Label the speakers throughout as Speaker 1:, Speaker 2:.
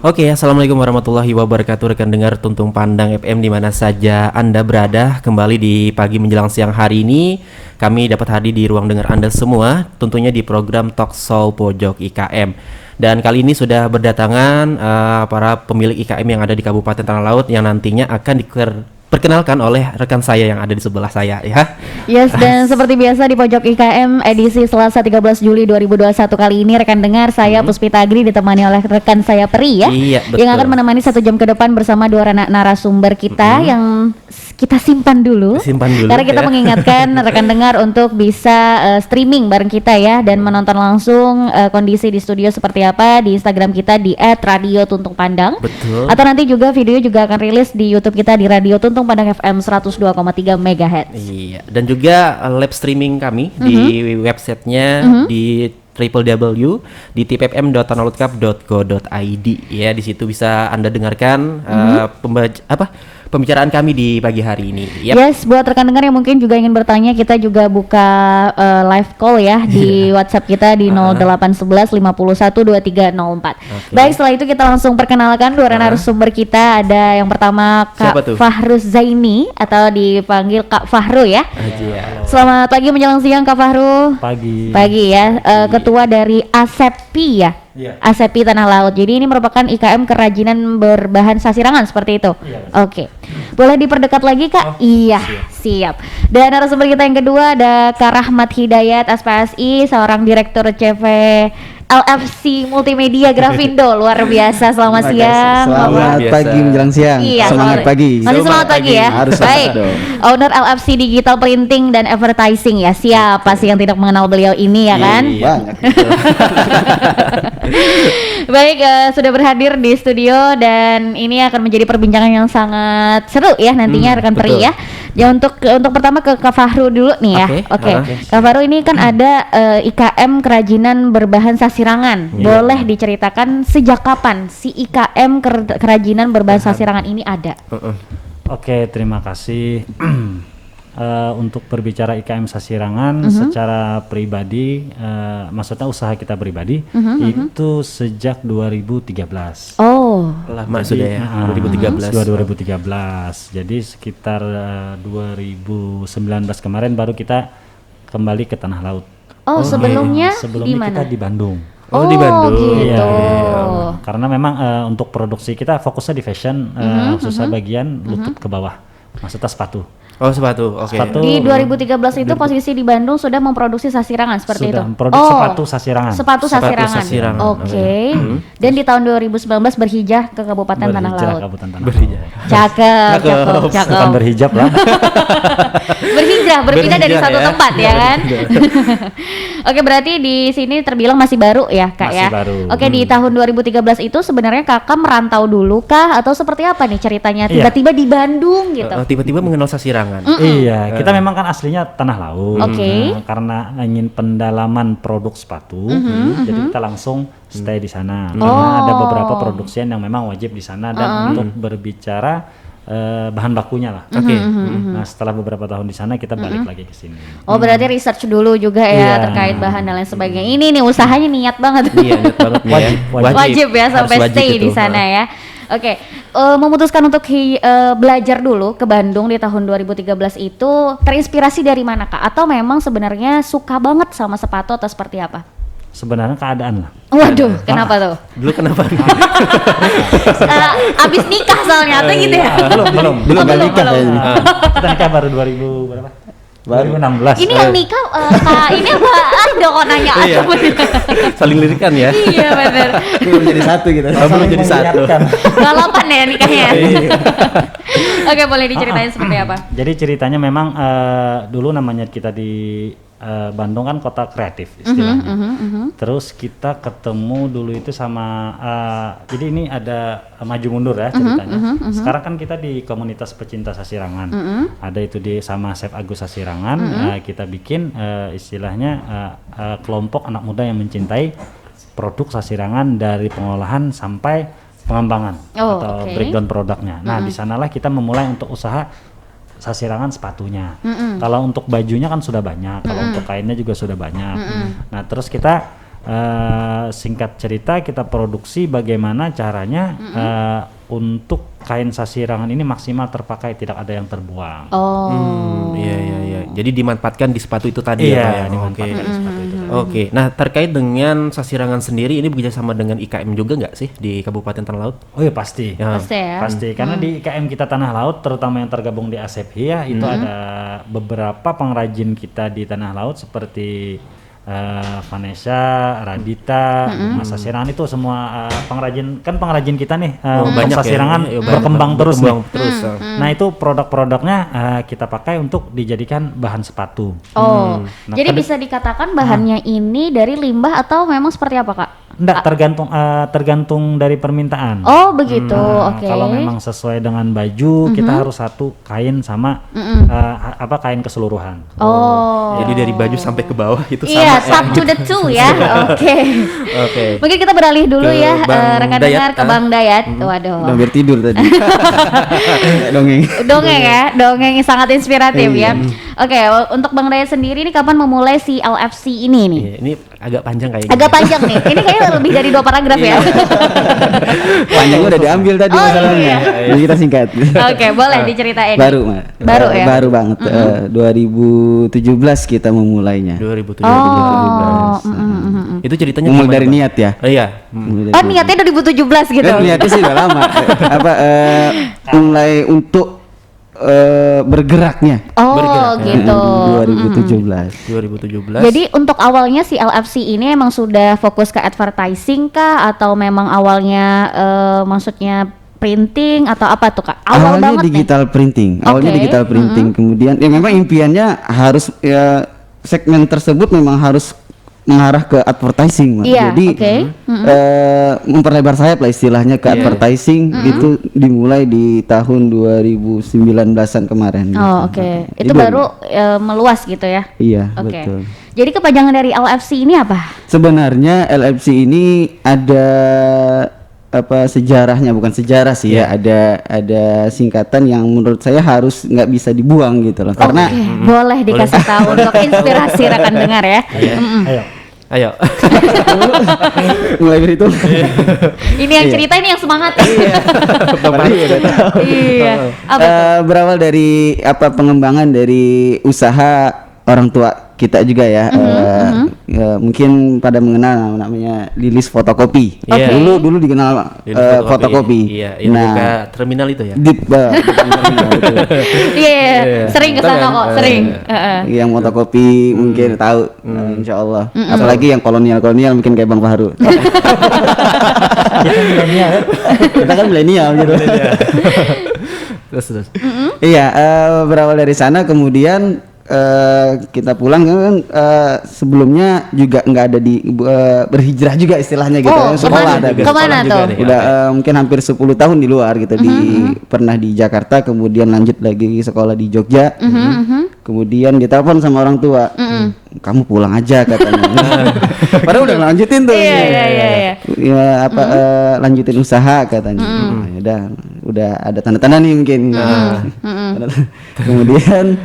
Speaker 1: Oke, assalamualaikum warahmatullahi wabarakatuh. Rekan dengar Tuntung Pandang FM di mana saja Anda berada. Kembali di pagi menjelang siang hari ini, kami dapat hadir di ruang dengar Anda semua, tentunya di program Talk Show Pojok IKM. Dan kali ini sudah berdatangan para pemilik IKM yang ada di Kabupaten Tanah Laut yang nantinya akan diperkenalkan oleh rekan saya yang ada di sebelah saya ya.
Speaker 2: Yes, dan seperti biasa di Pojok IKM edisi Selasa 13 Juli 2021 kali ini rekan dengar saya Puspita Agri ditemani oleh rekan saya Peri ya.
Speaker 1: Iya, betul.
Speaker 2: Yang akan menemani 1 jam ke depan bersama dua narasumber kita yang kita simpan dulu. Karena kita mengingatkan rekan dengar untuk bisa streaming bareng kita ya dan menonton langsung kondisi di studio seperti apa di Instagram kita di @radiotuntungpandang.
Speaker 1: Betul.
Speaker 2: Atau nanti juga video juga akan rilis di YouTube kita di Radio Tuntung Pandang FM 102,3 MHz.
Speaker 1: Iya, dan juga live streaming kami di websitenya di www di tpfm.tanalautcup.co.id ya. Di situ bisa Anda dengarkan pembicaraan kami di pagi hari ini. Yep.
Speaker 2: Yes, buat rekan dengar yang mungkin juga ingin bertanya, kita juga buka live call ya di WhatsApp kita di 0811 51 2304. Baik, setelah itu kita langsung perkenalkan dua narasumber kita. Ada yang pertama Kak Fahruz Zaini atau dipanggil Kak Fahru ya. Selamat pagi menjelang siang Kak Fahru. Pagi ya. Ketua dari ASEPI ya. ASEPI Tanah Laut. Jadi ini merupakan IKM kerajinan berbahan sasirangan seperti itu. Oke. Boleh diperdekat lagi Kak? Iya, siap. Dan narasumber kita yang kedua ada Kak Rahmat Hidayat SPSI, seorang direktur CV LFC Multimedia Grafindo. Luar biasa, selamat siang.
Speaker 3: Selamat pagi menjelang siang.
Speaker 2: Iya,
Speaker 3: semangat pagi.
Speaker 2: Masih semangat pagi ya.
Speaker 3: Harus
Speaker 2: baik.
Speaker 3: dong.
Speaker 2: Owner LFC Digital Printing dan Advertising ya. Siapa sih yang tidak mengenal beliau ini ya kan?
Speaker 3: Banyak.
Speaker 2: Baik, sudah berhadir di studio dan ini akan menjadi perbincangan yang sangat seru ya nantinya rekan Peri ya. Ya untuk pertama ke Kak Fahru dulu nih ya. Oke. Kak Fahru ini kan ada IKM kerajinan berbahan sasirangan. Boleh diceritakan sejak kapan si IKM kerajinan berbahan sasirangan ini ada?
Speaker 4: Oke, terima kasih. Untuk berbicara IKM Sasirangan secara pribadi, maksudnya usaha kita pribadi itu sejak 2013.
Speaker 2: Oh,
Speaker 1: lama sudah ya.
Speaker 4: 2013. Jadi sekitar 2019 kemarin baru kita kembali ke Tanah Laut.
Speaker 2: Oh, sebelumnya di
Speaker 4: kita
Speaker 2: mana?
Speaker 4: di Bandung.
Speaker 1: Oh, di Bandung.
Speaker 2: Gitu.
Speaker 4: Iya. Karena memang untuk produksi kita fokusnya di fashion, khususnya bagian lutut ke bawah. Maksudnya sepatu.
Speaker 1: Oh, sepatu. Oke.
Speaker 2: Di 2013 itu posisi di Bandung sudah memproduksi sasirangan seperti
Speaker 4: Sudah
Speaker 2: itu.
Speaker 4: memproduksi sepatu sasirangan.
Speaker 2: Sepatu sasirangan. Oke. Dan di tahun 2019 berhijrah ke Kabupaten Tanah Laut. Cakep.
Speaker 4: Bukan berhijab lah.
Speaker 2: Berpindah dari satu tempat ya kan. Oke, berarti di sini terbilang masih baru ya Kak
Speaker 4: masih
Speaker 2: ya.
Speaker 4: Baru.
Speaker 2: Oke, di tahun 2013 itu sebenarnya Kakak merantau dulu kah atau seperti apa nih ceritanya? Tiba-tiba di Bandung gitu.
Speaker 1: Tiba-tiba mengenal sasirangan.
Speaker 4: Iya, kita memang kan aslinya Tanah Laut.
Speaker 2: Oke.
Speaker 4: Karena ingin pendalaman produk sepatu, jadi kita langsung stay di sana. Karena ada beberapa produksian yang memang wajib di sana dan untuk berbicara bahan bakunya lah.
Speaker 1: Oke.
Speaker 4: Nah, setelah beberapa tahun di sana kita balik lagi ke sini.
Speaker 2: Oh, berarti research dulu juga ya terkait bahan dan lain sebagainya. Ini nih usahanya niat banget.
Speaker 1: Iya, niat banget nih ya.
Speaker 2: Wajib ya sampai
Speaker 1: Harus
Speaker 2: stay
Speaker 1: wajib
Speaker 2: di
Speaker 1: itu.
Speaker 2: sana ya. Oke, memutuskan untuk belajar dulu ke Bandung di tahun 2013 itu terinspirasi dari mana Kak? Atau memang sebenarnya suka banget sama sepatu atau seperti apa?
Speaker 4: Sebenarnya keadaan lah.
Speaker 2: Waduh, kenapa tuh?
Speaker 1: Dulu kenapa?
Speaker 2: Abis nikah soalnya atau gitu ya?
Speaker 4: Belum
Speaker 3: nikah kayaknya.
Speaker 4: Kita nikah baru 2000 berapa? 2016.
Speaker 2: Ini yang nikah Kak, ini apa? Aduh kok nanya
Speaker 1: Iya.
Speaker 2: aku.
Speaker 1: Saling lirikan ya.
Speaker 2: Iya benar.
Speaker 3: Belum jadi satu gitu.
Speaker 1: Belum jadi satu.
Speaker 2: Balapan ya nikahnya. Oke, boleh diceritain seperti apa?
Speaker 4: Jadi ceritanya memang dulu namanya kita di Bandung kan kota kreatif istilahnya. Terus kita ketemu dulu itu sama jadi ini ada maju mundur ya ceritanya. Sekarang kan kita di komunitas pecinta sasirangan. Ada itu di sama Chef Agus Sasirangan. Kita bikin istilahnya kelompok anak muda yang mencintai produk sasirangan dari pengolahan sampai pengembangan atau breakdown produknya. Nah, di sanalah kita memulai untuk usaha sasirangan sepatunya. Kalau untuk bajunya kan sudah banyak, kalau untuk kainnya juga sudah banyak. Nah, terus kita singkat cerita kita produksi bagaimana caranya untuk kain sasirangan ini maksimal terpakai, tidak ada yang terbuang.
Speaker 1: Iya. Jadi dimanfaatkan di sepatu itu tadi
Speaker 4: Iya,
Speaker 1: ya, Pak, ya?
Speaker 4: dimanfaatkan di sepatu itu tadi.
Speaker 1: Oke. Nah, terkait dengan sasirangan sendiri ini bekerja sama dengan IKM juga nggak sih di Kabupaten Tanah Laut?
Speaker 4: Oh iya pasti.
Speaker 1: Ya.
Speaker 2: Pasti ya.
Speaker 4: Pasti, karena di IKM kita Tanah Laut, terutama yang tergabung di ASEPHI ya, itu ada beberapa pengrajin kita di Tanah Laut seperti Vanessa, Radita, Mas Sasirangan, itu semua pengrajin kita nih, untuk
Speaker 1: banyak
Speaker 4: sasirangan
Speaker 1: ya,
Speaker 4: berkembang terus nih.
Speaker 1: terus.
Speaker 4: Nah itu produk-produknya kita pakai untuk dijadikan bahan sepatu.
Speaker 2: Oh,
Speaker 4: Nah,
Speaker 2: jadi bisa dikatakan bahannya ini dari limbah atau memang seperti apa, Kak?
Speaker 4: Enggak, tergantung dari permintaan.
Speaker 2: Oh, begitu.
Speaker 4: Nah,
Speaker 2: Oke.
Speaker 4: kalau memang sesuai dengan baju, kita harus satu kain sama kain keseluruhan.
Speaker 2: Oh.
Speaker 1: Jadi dari baju sampai ke bawah itu
Speaker 2: Iya,
Speaker 1: sama.
Speaker 2: sub to the two ya. Oke.
Speaker 1: Oke.
Speaker 2: Mungkin kita beralih dulu
Speaker 1: Ke
Speaker 2: ya,
Speaker 1: Bang
Speaker 2: rekan
Speaker 1: Dayat,
Speaker 2: dengar, ke Bang Dayat. Waduh.
Speaker 3: Udah hampir tidur tadi. Dongeng.
Speaker 2: Dongeng ya, dongeng yang sangat inspiratif ya. Oke, untuk Bang Dayat sendiri ini kapan memulai si LFC ini nih?
Speaker 1: Iya, ini agak panjang kayaknya.
Speaker 2: Agak panjang nih. Ini kayaknya lebih dari 2 paragraf ya.
Speaker 3: Panjangnya udah diambil tadi
Speaker 2: Oh,
Speaker 3: masalahnya.
Speaker 2: iya.
Speaker 3: Jadi kita singkat.
Speaker 2: Oke, boleh diceritain.
Speaker 3: Baru, Mak.
Speaker 2: Baru ya?
Speaker 3: Baru banget. 2017 kita memulainya.
Speaker 1: 2017.
Speaker 2: Oh,
Speaker 1: Itu ceritanya
Speaker 3: Mulai
Speaker 1: gimana,
Speaker 3: dari
Speaker 1: Bang?
Speaker 3: niat ya.
Speaker 1: Iya.
Speaker 3: Mulai
Speaker 2: Oh,
Speaker 3: dari
Speaker 2: niatnya 2017 gitu.
Speaker 3: niatnya sih udah lama. Mulai untuk bergeraknya
Speaker 2: Oh,
Speaker 1: Bergerak, ya.
Speaker 2: gitu.
Speaker 3: 2017.
Speaker 1: 2017.
Speaker 2: Jadi untuk awalnya si LFC ini emang sudah fokus ke advertising kah atau memang awalnya maksudnya printing atau apa tuh, Kak? Awal
Speaker 3: Awalnya
Speaker 2: banget nih.
Speaker 3: digital printing. Awalnya
Speaker 2: Oke.
Speaker 3: digital printing. Kemudian ya memang impiannya harus ya segmen tersebut memang harus mengarah ke advertising, Mas.
Speaker 2: Iya,
Speaker 3: Jadi
Speaker 2: oke.
Speaker 3: memperlebar sayap lah istilahnya ke advertising. Itu dimulai di tahun 2019-an kemarin.
Speaker 2: Oh, oke. Itu
Speaker 3: Jadi
Speaker 2: baru meluas gitu ya.
Speaker 3: Iya,
Speaker 2: Oke.
Speaker 3: betul.
Speaker 2: Jadi kepanjangan dari LFC ini apa?
Speaker 3: Sebenarnya LFC ini ada sejarahnya, bukan sejarah sih ya, ada singkatan yang menurut saya harus nggak bisa dibuang gitu loh, karena
Speaker 2: Oke, boleh dikasih tahu untuk inspirasi rekan dengar ya.
Speaker 4: Ayo.
Speaker 3: mulai berhitung.
Speaker 2: Ini yang cerita, ini yang semangat. Iya. Apa tuh?
Speaker 3: Berawal dari pengembangan dari usaha orang tua kita juga ya. Ya, mungkin pada mengenal namanya Lilis Fotokopi.
Speaker 1: Iya.
Speaker 3: Dulu dikenal
Speaker 1: Jadi
Speaker 3: fotokopi.
Speaker 1: Iya, yang buka terminal itu ya.
Speaker 2: Iya, sering kesana kok, sering.
Speaker 3: Yang fotokopi mungkin tahu, insya Allah. Apalagi yang kolonial mungkin kayak Bang Fahru. Kita kan milenial gitu.
Speaker 1: Terus.
Speaker 3: Iya, berawal dari sana kemudian kita pulang kan, sebelumnya juga nggak ada di berhijrah juga istilahnya gitu.
Speaker 2: Oh,
Speaker 3: Sekolah ada gitu.
Speaker 2: kemana
Speaker 1: Sekolah
Speaker 2: tuh?
Speaker 1: juga nih.
Speaker 3: Udah mungkin hampir 10 tahun di luar gitu, pernah di Jakarta, kemudian lanjut lagi sekolah di Jogja. Kemudian ditelepon sama orang tua, kamu pulang aja katanya. Padahal udah lanjutin tuh.
Speaker 2: Iya.
Speaker 3: Ya, lanjutin usaha katanya. Nah, udah ada tanda-tanda nih mungkin. Kemudian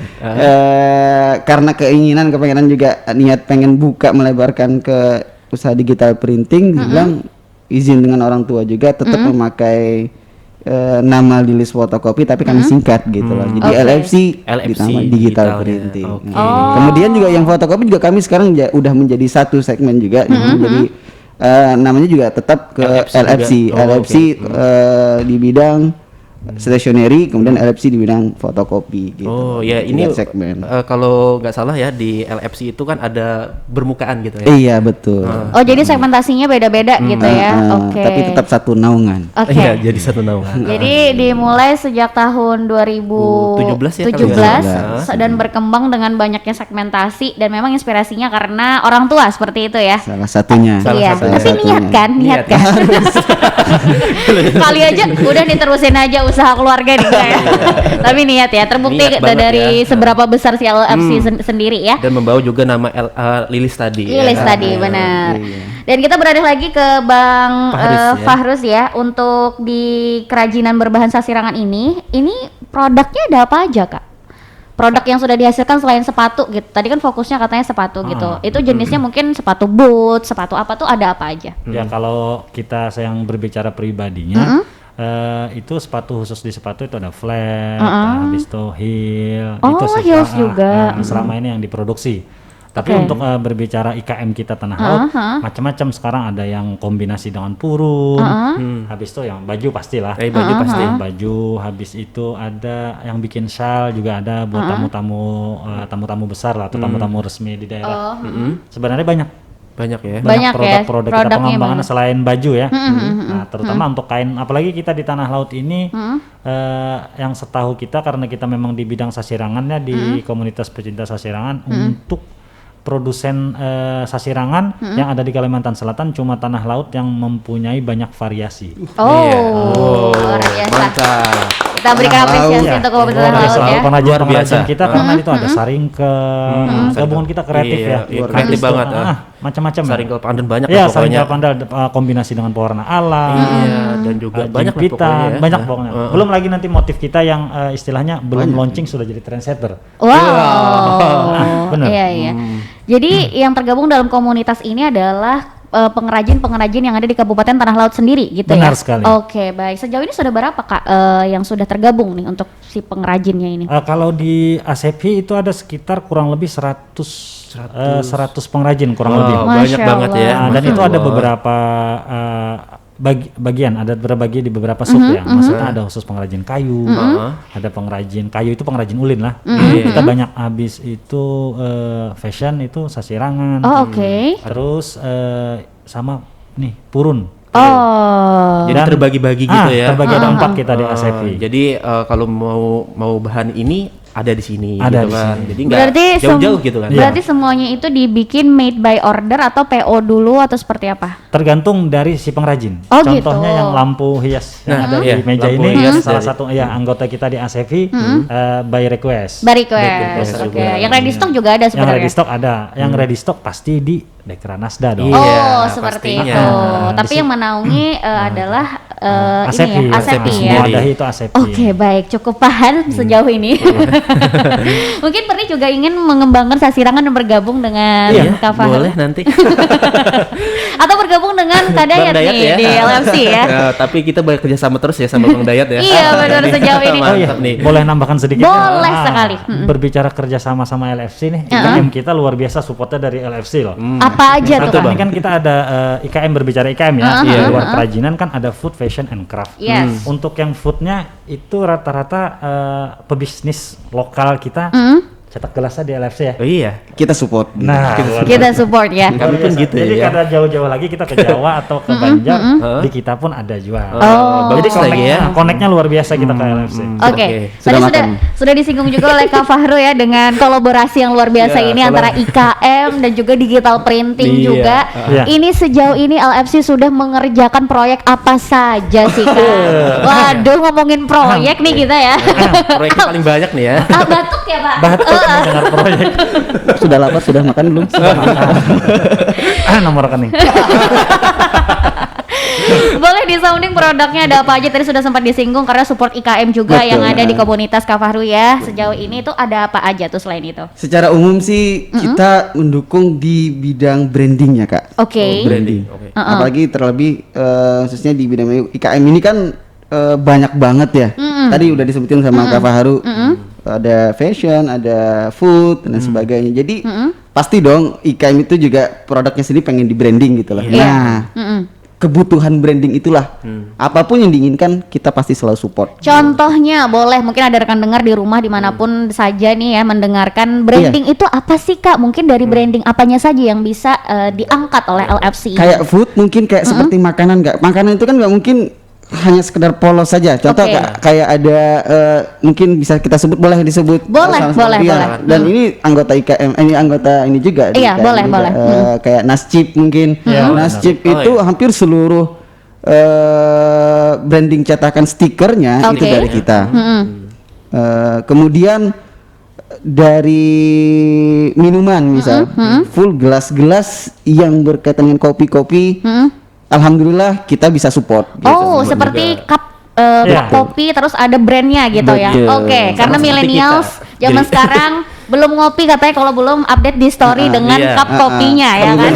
Speaker 3: karena kepengenan juga, niat pengen buka melebarkan ke usaha digital printing, bilang izin dengan orang tua juga tetap memakai nama Lilis Fotokopi tapi kami singkat gitu loh. Jadi
Speaker 2: Oke.
Speaker 3: LFC ditambah digital
Speaker 1: digitalnya.
Speaker 3: printing.
Speaker 1: Oke.
Speaker 3: Kemudian juga yang fotokopi juga kami sekarang udah menjadi satu segmen juga. Jadi namanya juga tetap ke
Speaker 1: LFC
Speaker 3: LFC.
Speaker 1: juga. Oh,
Speaker 3: LFC di bidang stationery, kemudian LFC di bidang fotokopi gitu.
Speaker 1: Oh ya, ini
Speaker 3: Tiga segmen.
Speaker 1: kalau nggak salah ya di LFC itu kan ada bermukaan gitu ya.
Speaker 3: Iya betul.
Speaker 2: Oh, jadi segmentasinya beda-beda gitu ya. Oke.
Speaker 3: Tapi tetap satu naungan.
Speaker 2: Oke.
Speaker 1: Iya, jadi satu naungan.
Speaker 2: Jadi dimulai sejak tahun
Speaker 1: 17
Speaker 2: 2017
Speaker 1: ya, kalau nggak salah.
Speaker 2: dan berkembang dengan banyaknya segmentasi, dan memang inspirasinya karena orang tua seperti itu ya.
Speaker 3: Salah satunya.
Speaker 2: Iya,
Speaker 1: salah
Speaker 2: tapi niat kan, niat kan. Kali aja udah diterusin aja usaha keluarga nih ya. Tapi niat ya, terbukti
Speaker 1: Niat banget
Speaker 2: dari
Speaker 1: ya.
Speaker 2: seberapa besar si LFC sendiri ya.
Speaker 1: Dan membawa juga nama Lilis tadi.
Speaker 2: Lilis
Speaker 1: ya.
Speaker 2: tadi,
Speaker 1: Iya.
Speaker 2: benar. Dan kita beralih lagi ke Bang
Speaker 1: Fahrus, ya.
Speaker 2: Fahrus ya, untuk di kerajinan berbahan sasirangan ini produknya ada apa aja, Kak? produk yang sudah dihasilkan selain sepatu gitu. Tadi kan fokusnya katanya sepatu gitu. Itu jenisnya mungkin sepatu boot, sepatu apa tuh ada apa aja?
Speaker 4: Ya kalau kita yang berbicara pribadinya, itu sepatu khusus di sepatu itu ada flat, habis itu heel, itu
Speaker 2: heels juga.
Speaker 4: selama ini yang diproduksi. Tapi untuk berbicara IKM kita tanah laut, macam-macam sekarang ada yang kombinasi dengan purun, habis itu yang baju pastilah,
Speaker 1: Baju pasti.
Speaker 4: baju, habis itu ada yang bikin shawl juga ada buat tamu-tamu besar lah atau tamu-tamu resmi di daerah. Sebenarnya banyak
Speaker 1: ya.
Speaker 2: Banyak ya,
Speaker 4: produk-produk kita
Speaker 2: produknya
Speaker 4: pengembangannya
Speaker 2: banyak.
Speaker 4: selain baju ya. Nah, terutama untuk kain, apalagi kita di tanah laut ini yang setahu kita karena kita memang di bidang sasirangannya di komunitas pecinta sasirangan untuk produsen sasirangan yang ada di Kalimantan Selatan cuma tanah laut yang mempunyai banyak variasi.
Speaker 2: Luar biasa.
Speaker 1: Mantap.
Speaker 2: Kita berikan apresiasi untuk komunitas
Speaker 4: Luar
Speaker 2: laut
Speaker 4: biasa.
Speaker 2: ya.
Speaker 4: Pengrajin kita karena itu ada saringkel, gabungan kita kreatif
Speaker 1: Iya,
Speaker 4: ya.
Speaker 1: iya,
Speaker 4: Habis
Speaker 1: kreatif
Speaker 4: itu,
Speaker 1: banget,
Speaker 4: macam-macam.
Speaker 1: Saringkel pandan banyak
Speaker 4: Ya,
Speaker 1: lah pokoknya.
Speaker 4: saringkel pandal kombinasi dengan pewarna alam.
Speaker 1: Iya, dan juga banyak lah
Speaker 4: jempitan,
Speaker 1: pokoknya ya.
Speaker 4: banyak pokoknya. Belum lagi nanti motif kita yang istilahnya belum launching sudah jadi trendsetter.
Speaker 2: Wow.
Speaker 4: bener.
Speaker 2: Iya. Jadi yang tergabung dalam komunitas ini adalah pengrajin-pengrajin yang ada di Kabupaten Tanah Laut sendiri gitu ya.
Speaker 4: Benar sekali.
Speaker 2: Oke, baik. Sejauh ini sudah berapa Kak yang sudah tergabung nih untuk si pengrajinnya ini?
Speaker 4: Kalau di ASEPI itu ada sekitar kurang lebih 100 pengrajin kurang lebih.
Speaker 1: Banyak
Speaker 2: Masya
Speaker 1: banget ya.
Speaker 2: Allah.
Speaker 4: Dan itu
Speaker 1: Masya
Speaker 4: ada
Speaker 1: Allah.
Speaker 4: beberapa bagian, ada berbagi di beberapa sub ya. Maksudnya ada khusus pengrajin kayu, ada pengrajin kayu itu pengrajin ulin lah. Kita banyak habis itu fashion itu sasirangan.
Speaker 2: Oh, oke.
Speaker 4: Terus sama nih purun.
Speaker 2: Oh.
Speaker 1: Jadi terbagi-bagi gitu ya.
Speaker 4: Terbagi ada 4 kita di ASEPI.
Speaker 1: Jadi kalau mau bahan ini ada di sini
Speaker 4: Ada
Speaker 1: gitu
Speaker 4: di
Speaker 1: kan.
Speaker 4: sini.
Speaker 1: Jadi nggak
Speaker 2: Berarti
Speaker 1: jauh-jauh gitu kan.
Speaker 2: Berarti semuanya itu dibikin made by order atau PO dulu atau seperti apa?
Speaker 4: Tergantung dari si pengrajin.
Speaker 2: Oh,
Speaker 4: Contohnya
Speaker 2: gitu.
Speaker 4: yang lampu hias yang
Speaker 1: Nah,
Speaker 4: ada
Speaker 1: iya,
Speaker 4: di meja
Speaker 1: lampu
Speaker 4: ini
Speaker 1: hias
Speaker 4: salah
Speaker 1: dari-
Speaker 4: satu ya anggota kita di ASEPI by request.
Speaker 2: By
Speaker 1: request
Speaker 2: request. Oke.
Speaker 1: juga.
Speaker 2: Yang ready stock juga ada
Speaker 4: Yang
Speaker 2: sebenarnya.
Speaker 4: ready stock ada, yang ready stock pasti di Dekra Nasda dong.
Speaker 1: Iya.
Speaker 2: Oh, seperti
Speaker 1: pastinya.
Speaker 2: itu.
Speaker 4: Nah,
Speaker 2: Tapi
Speaker 4: di
Speaker 2: yang menaungi adalah
Speaker 4: ASEPI,
Speaker 2: ini ya, ASEPI ya.
Speaker 4: semua dahi itu ASEPI.
Speaker 2: Oke, baik, cukup paham sejauh ini. Mungkin Perni juga ingin mengembangkan sasirangan dan bergabung dengan
Speaker 1: Iya,
Speaker 2: Kak Fahru.
Speaker 1: boleh nanti.
Speaker 2: Atau bergabung dengan Kak Dayat
Speaker 1: Bang Dayat
Speaker 2: nih
Speaker 1: ya.
Speaker 2: di LFC ya.
Speaker 1: Tapi kita bekerja sama terus ya sama Bang Dayat ya.
Speaker 2: Iya, benar sejauh ini.
Speaker 4: Oh iya,
Speaker 1: Mantap nih.
Speaker 4: boleh nambahkan sedikit?
Speaker 2: Boleh
Speaker 4: Ah,
Speaker 2: sekali.
Speaker 4: Berbicara kerja sama LFC nih, IKM kita luar biasa supportnya dari LFC loh.
Speaker 2: Apa aja tuh,
Speaker 4: Satu
Speaker 2: Kak?
Speaker 4: ini kan kita ada IKM, berbicara IKM ya, di luar kerajinan kan ada food, fashion, and craft.
Speaker 2: Yes.
Speaker 4: Untuk yang foodnya itu rata-rata pebisnis lokal kita cetak gelasnya di LFC ya.
Speaker 1: Oh iya.
Speaker 3: Kita support.
Speaker 4: Nah,
Speaker 2: Kita support ya.
Speaker 1: Kami pun gitu
Speaker 4: jadi
Speaker 1: ya.
Speaker 4: kada jauh-jauh lagi kita ke Jawa atau ke Banjar, di kita pun ada jual.
Speaker 2: Oh.
Speaker 1: Bagus lagi ya.
Speaker 4: Connect-nya luar biasa kita ke LFC.
Speaker 2: Oke,
Speaker 1: Oke.
Speaker 2: tadi
Speaker 3: Sudah
Speaker 2: sudah
Speaker 3: makan.
Speaker 2: sudah disinggung juga oleh Kak Fahru ya dengan kolaborasi yang luar biasa
Speaker 1: Iya,
Speaker 2: ini antara IKM dan juga digital printing
Speaker 1: Iya.
Speaker 2: juga.
Speaker 4: Iya.
Speaker 2: Ini sejauh ini LFC sudah mengerjakan proyek apa saja sih Kak? Waduh, ngomongin proyek nih kita ya.
Speaker 1: Proyeknya paling banyak nih ya.
Speaker 2: Ah, batuk ya Pak?
Speaker 4: Batuk mendengar proyek.
Speaker 3: Sudah lapar, sudah makan belum?
Speaker 4: Nomor rekening.
Speaker 2: Boleh disounding produknya ada apa aja, tadi sudah sempat disinggung karena support IKM juga
Speaker 3: Betul.
Speaker 2: yang ada di komunitas Kak Fahru ya. Sejauh ini tuh ada apa aja tuh selain itu?
Speaker 3: Secara umum sih kita mendukung di bidang brandingnya Kak.
Speaker 2: Oke.
Speaker 1: Branding. Oke.
Speaker 3: Apalagi terlebih khususnya di bidang IKM ini kan banyak banget ya. Tadi udah disebutin sama Kak Fahru. Ada fashion, ada food dan sebagainya. Jadi pasti dong IKM itu juga produknya sendiri pengen di branding gitu loh.
Speaker 2: Iya.
Speaker 3: Nah, kebutuhan branding itulah. Apapun yang diinginkan kita pasti selalu support.
Speaker 2: Contohnya boleh, mungkin ada rekan dengar di rumah dimanapun saja nih ya mendengarkan branding itu apa sih Kak? Mungkin dari branding apanya saja yang bisa diangkat oleh LFC?
Speaker 3: Kayak food mungkin kayak seperti makanan nggak? Makanan itu kan nggak mungkin hanya sekedar polos saja. Contoh
Speaker 2: Oke.
Speaker 3: kayak ada mungkin bisa kita sebut, boleh disebut.
Speaker 2: Boleh,
Speaker 3: sama-sama
Speaker 2: boleh,
Speaker 3: dia.
Speaker 2: boleh.
Speaker 3: Dan ini anggota IKM, ini anggota ini juga. di
Speaker 2: Iya,
Speaker 3: IKM
Speaker 2: boleh,
Speaker 3: juga.
Speaker 2: boleh.
Speaker 3: Kayak Nascip mungkin. Nascip
Speaker 1: Oh,
Speaker 3: itu
Speaker 1: iya.
Speaker 3: hampir seluruh branding cetakan stikernya itu
Speaker 2: Oke.
Speaker 3: dari kita. Kemudian dari minuman misal, full gelas-gelas yang berkaitan dengan kopi-kopi. Alhamdulillah kita bisa support. gitu.
Speaker 2: Oh, seperti cup
Speaker 4: Iya.
Speaker 2: kopi terus ada brandnya gitu ya.
Speaker 3: Betul.
Speaker 2: Oke, karena
Speaker 1: Sama seperti
Speaker 2: millennials
Speaker 1: kita.
Speaker 2: zaman
Speaker 1: Jadi-
Speaker 2: sekarang belum ngopi katanya kalau belum update di story dengan
Speaker 1: iya.
Speaker 2: cup kopinya ya kan.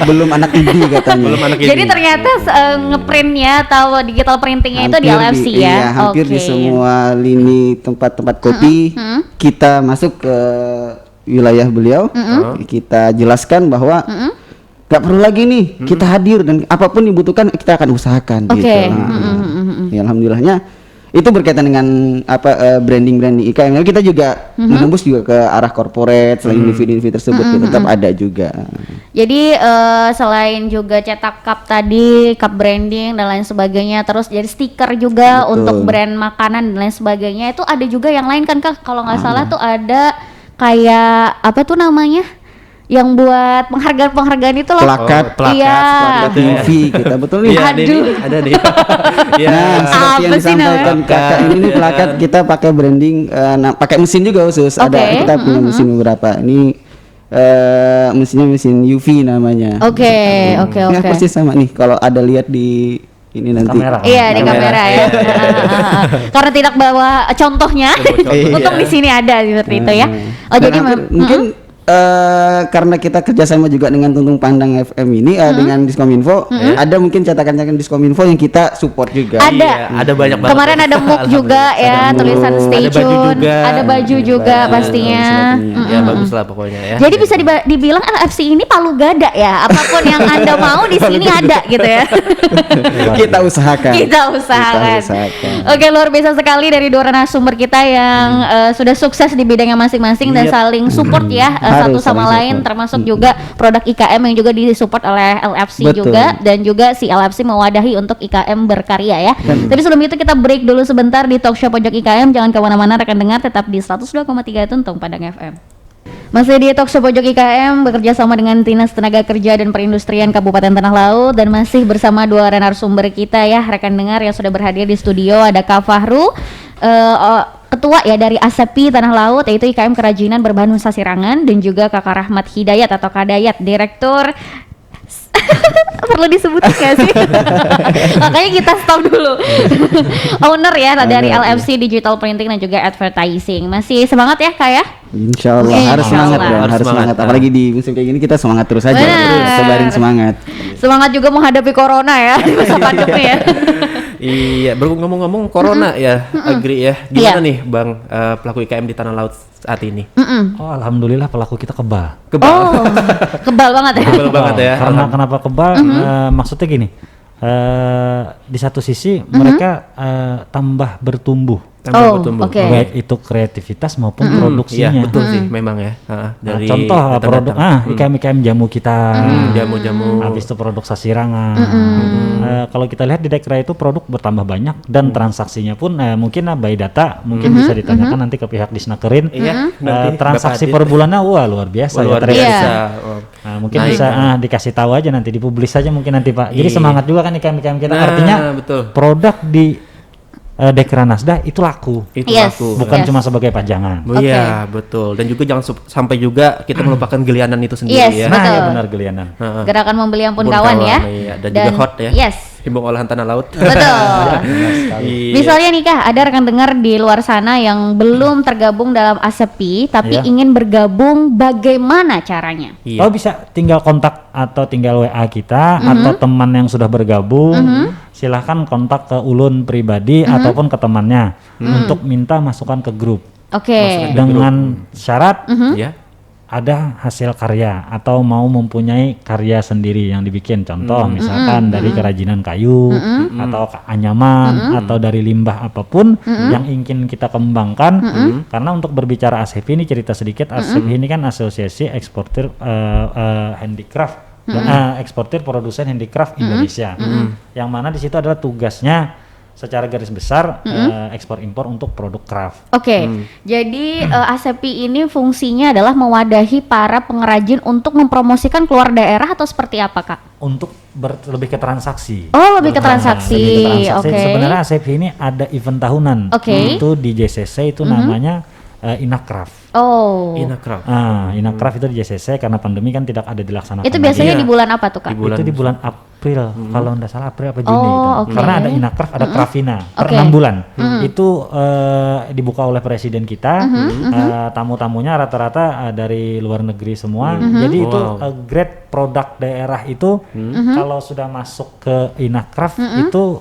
Speaker 3: Belum anak TV katanya.
Speaker 1: Belum anak
Speaker 2: Jadi
Speaker 1: ini.
Speaker 2: ternyata ngeprintnya atau digital printingnya itu di LFC ya.
Speaker 3: Iya, hampir di
Speaker 2: Oke.
Speaker 3: semua lini tempat-tempat kopi kita masuk ke wilayah beliau. Kita jelaskan bahwa nggak perlu lagi nih kita hadir dan apapun dibutuhkan kita akan usahakan
Speaker 2: Oke.
Speaker 3: gitu. Ya, alhamdulillahnya itu berkaitan dengan branding IKM. Kita juga menembus juga ke arah corporate selain individu-individu tersebut tetap ada juga.
Speaker 2: Jadi selain juga cetak cup tadi, cup branding dan lain sebagainya, terus jadi stiker juga
Speaker 3: Betul.
Speaker 2: untuk brand makanan dan lain sebagainya. Itu ada juga yang lain kan Kak? Kalau nggak salah tuh ada kayak apa tuh namanya? Yang buat penghargaan-penghargaan itu loh.
Speaker 3: Plakat,
Speaker 1: plakat,
Speaker 2: Iya.
Speaker 3: plakat TV kita betul nih.
Speaker 1: Iya, ada nih,
Speaker 2: Aduh.
Speaker 1: ada nih. Iya.
Speaker 3: Nah, seperti yang
Speaker 2: Apa sih
Speaker 3: disampaikan
Speaker 1: namanya?
Speaker 3: kakak ini plakat kita pakai branding, pakai mesin juga khusus. Ada
Speaker 2: Oke.
Speaker 3: kita punya mesin beberapa. Ini mesinnya mesin UV namanya.
Speaker 2: Oke, oke,
Speaker 3: Ya
Speaker 2: oke.
Speaker 3: persis sama nih. Kalau ada lihat di ini nanti.
Speaker 4: Kamera.
Speaker 2: Iya di
Speaker 1: Kamera.
Speaker 2: kamera ya. Karena tidak bawa contohnya,
Speaker 3: Iya.
Speaker 2: untung di sini ada seperti itu ya. Oh
Speaker 3: Dan
Speaker 2: jadi
Speaker 3: mungkin karena kita kerjasama juga dengan Tuntung Pandang FM ini dengan Diskominfo, ada mungkin cetakan-cetakan Diskominfo yang kita support juga.
Speaker 2: Ada.
Speaker 1: Iya, ada banyak banget.
Speaker 2: Kemarin ada mug juga ya,
Speaker 3: Ada
Speaker 2: tulisan
Speaker 3: mug.
Speaker 2: stay
Speaker 1: Ada baju
Speaker 2: tune,
Speaker 1: juga.
Speaker 2: ada baju juga
Speaker 3: Ada
Speaker 2: pastinya.
Speaker 3: sebagainya.
Speaker 1: Ya bagus lah pokoknya ya.
Speaker 2: Jadi bisa dibilang LFC ini palu gada ya, apapun yang Anda mau di sini ada gitu ya.
Speaker 3: Kita usahakan.
Speaker 2: Kita usahakan.
Speaker 3: Kita usahakan.
Speaker 2: Oke, luar biasa sekali dari dua narasumber kita yang sudah sukses di bidangnya masing-masing dan
Speaker 1: Yep.
Speaker 2: saling support ya satu
Speaker 3: Harus
Speaker 2: sama
Speaker 3: saling
Speaker 2: lain,
Speaker 3: support.
Speaker 2: termasuk juga produk IKM yang juga disupport oleh LFC
Speaker 3: Betul.
Speaker 2: juga, dan juga si LFC mewadahi untuk IKM berkarya ya. Tapi sebelum itu kita break dulu sebentar di talk show Pojok IKM. Jangan kemana-mana rekan dengar, tetap di 102,3 Tuntung Padang FM. Masih di Talk Show Pojok IKM bekerja sama dengan Dinas Tenaga Kerja dan Perindustrian Kabupaten Tanah Laut, dan masih bersama dua narasumber kita ya rekan dengar yang sudah berhadir di studio. Ada Kak Fahru, ketua ya dari ASEPI Tanah Laut, yaitu IKM Kerajinan Berbahan Nusa Sirangan, dan juga Kakak Rahmat Hidayat atau Kak Dayat, Direktur perlu disebut nggak sih? Makanya kita stop dulu. Owner ya dari LFC Digital Printing dan juga Advertising. Masih semangat ya Kak ya?
Speaker 3: Insya Allah
Speaker 2: Insya
Speaker 3: harus semangat
Speaker 2: Allah.
Speaker 3: dong,
Speaker 1: Harus
Speaker 3: harus semangat.
Speaker 1: semangat.
Speaker 3: Apalagi di musim kayak gini kita semangat terus aja,
Speaker 2: Benar.
Speaker 3: terus sebarin semangat.
Speaker 2: Semangat juga menghadapi corona ya di masa pandemi ya.
Speaker 1: Iya, ngomong-ngomong corona ya, Agri ya. Gimana
Speaker 2: Iya.
Speaker 1: nih Bang pelaku IKM di Tanah Laut saat ini?
Speaker 4: Oh, alhamdulillah pelaku kita kebal.
Speaker 2: Oh, kebal banget ya.
Speaker 1: Kebal banget ya.
Speaker 4: Karena kenapa kebal? Maksudnya gini, di satu sisi mereka tambah bertumbuh,
Speaker 2: Oh,
Speaker 1: bertumbuh.
Speaker 2: oke.
Speaker 4: baik itu kreativitas maupun
Speaker 1: Iya,
Speaker 4: produksinya.
Speaker 1: betul sih memang ya.
Speaker 4: Nah,
Speaker 1: Dari
Speaker 4: contoh
Speaker 1: datang-datang.
Speaker 4: produk IKM jamu kita,
Speaker 1: Jamu-jamu.
Speaker 4: habis itu produk sasirangan. Kalau kita lihat di Dekra itu produk bertambah banyak dan transaksinya pun mungkin by data mungkin bisa ditanyakan nanti ke pihak Disnakerin.
Speaker 1: Iya, nanti
Speaker 4: Transaksi
Speaker 1: Bapak
Speaker 4: per bulannya wah luar biasa
Speaker 1: Wah,
Speaker 4: ya.
Speaker 1: luar
Speaker 4: ternyata.
Speaker 1: biasa.
Speaker 2: Iya.
Speaker 1: Oh.
Speaker 4: Nah, mungkin
Speaker 1: Naik.
Speaker 4: bisa dikasih tahu aja nanti, dipublis aja mungkin nanti Pak. Jadi
Speaker 1: Iya.
Speaker 4: semangat juga kan IKM kita.
Speaker 1: Nah,
Speaker 4: Artinya
Speaker 1: betul.
Speaker 4: produk di Dekra Nasda itu laku,
Speaker 1: Itu
Speaker 2: Yes.
Speaker 1: aku.
Speaker 4: bukan
Speaker 2: Yes.
Speaker 4: cuma sebagai pajangan.
Speaker 1: Oh, iya, betul. Dan juga jangan sampai juga kita melupakan gelianan itu sendiri
Speaker 2: Yes,
Speaker 1: ya.
Speaker 2: betul.
Speaker 4: Nah, ya benar Gelianan.
Speaker 1: Heeh.
Speaker 2: Gerakan membeli ampun
Speaker 1: Ampun
Speaker 2: kawan
Speaker 1: kawan,
Speaker 2: ya.
Speaker 1: iya. Dan juga hot ya.
Speaker 2: Yes.
Speaker 1: Himbung olahan tanah laut.
Speaker 2: Betul.
Speaker 1: Iya.
Speaker 2: Misalnya nih Kak, ada rekan dengar di luar sana yang belum tergabung dalam ASEPI tapi
Speaker 4: Iya.
Speaker 2: ingin bergabung, bagaimana caranya?
Speaker 1: Iya.
Speaker 4: Oh bisa tinggal kontak atau tinggal WA kita atau teman yang sudah bergabung, silahkan kontak ke ulun pribadi ataupun ke temannya untuk minta masukan ke grup
Speaker 2: Oke.
Speaker 4: dengan syarat
Speaker 1: Ya.
Speaker 4: ada hasil karya atau mau mempunyai karya sendiri yang dibikin, contoh misalkan dari kerajinan kayu atau anyaman atau dari limbah apapun yang ingin kita kembangkan. Karena untuk berbicara ASEPI ini cerita sedikit, ASEPI ini kan Asosiasi Eksportir Handicraft, eksportir produsen handicraft Indonesia, yang mana di situ adalah tugasnya secara garis besar ekspor impor untuk produk craft.
Speaker 2: Oke, jadi ASEPI ini fungsinya adalah mewadahi para pengrajin untuk mempromosikan keluar daerah atau seperti apa Kak?
Speaker 4: Untuk lebih ke transaksi.
Speaker 2: Oh, lebih ke transaksi.
Speaker 4: Lebih ke transaksi.
Speaker 2: Oke.
Speaker 4: Sebenarnya ASEPI ini ada event tahunan.
Speaker 2: Oke.
Speaker 4: Itu di JCC itu namanya Inacraft.
Speaker 2: Oh.
Speaker 1: Inacraft.
Speaker 4: Inacraft itu di JCC karena pandemi kan tidak ada dilaksanakan.
Speaker 2: Itu biasanya
Speaker 1: Iya.
Speaker 2: di bulan apa tuh, Kak?
Speaker 1: Di bulan-
Speaker 4: Itu di bulan April, kalau nggak salah April apa Juni
Speaker 2: Oh,
Speaker 4: itu.
Speaker 2: oke.
Speaker 4: Karena ada Inacraft, ada Cravina per
Speaker 2: Oke.
Speaker 4: 6 bulan. Itu dibuka oleh presiden kita. Tamu-tamunya rata-rata dari luar negeri semua. Jadi itu grade produk daerah itu kalau sudah masuk ke Inacraft itu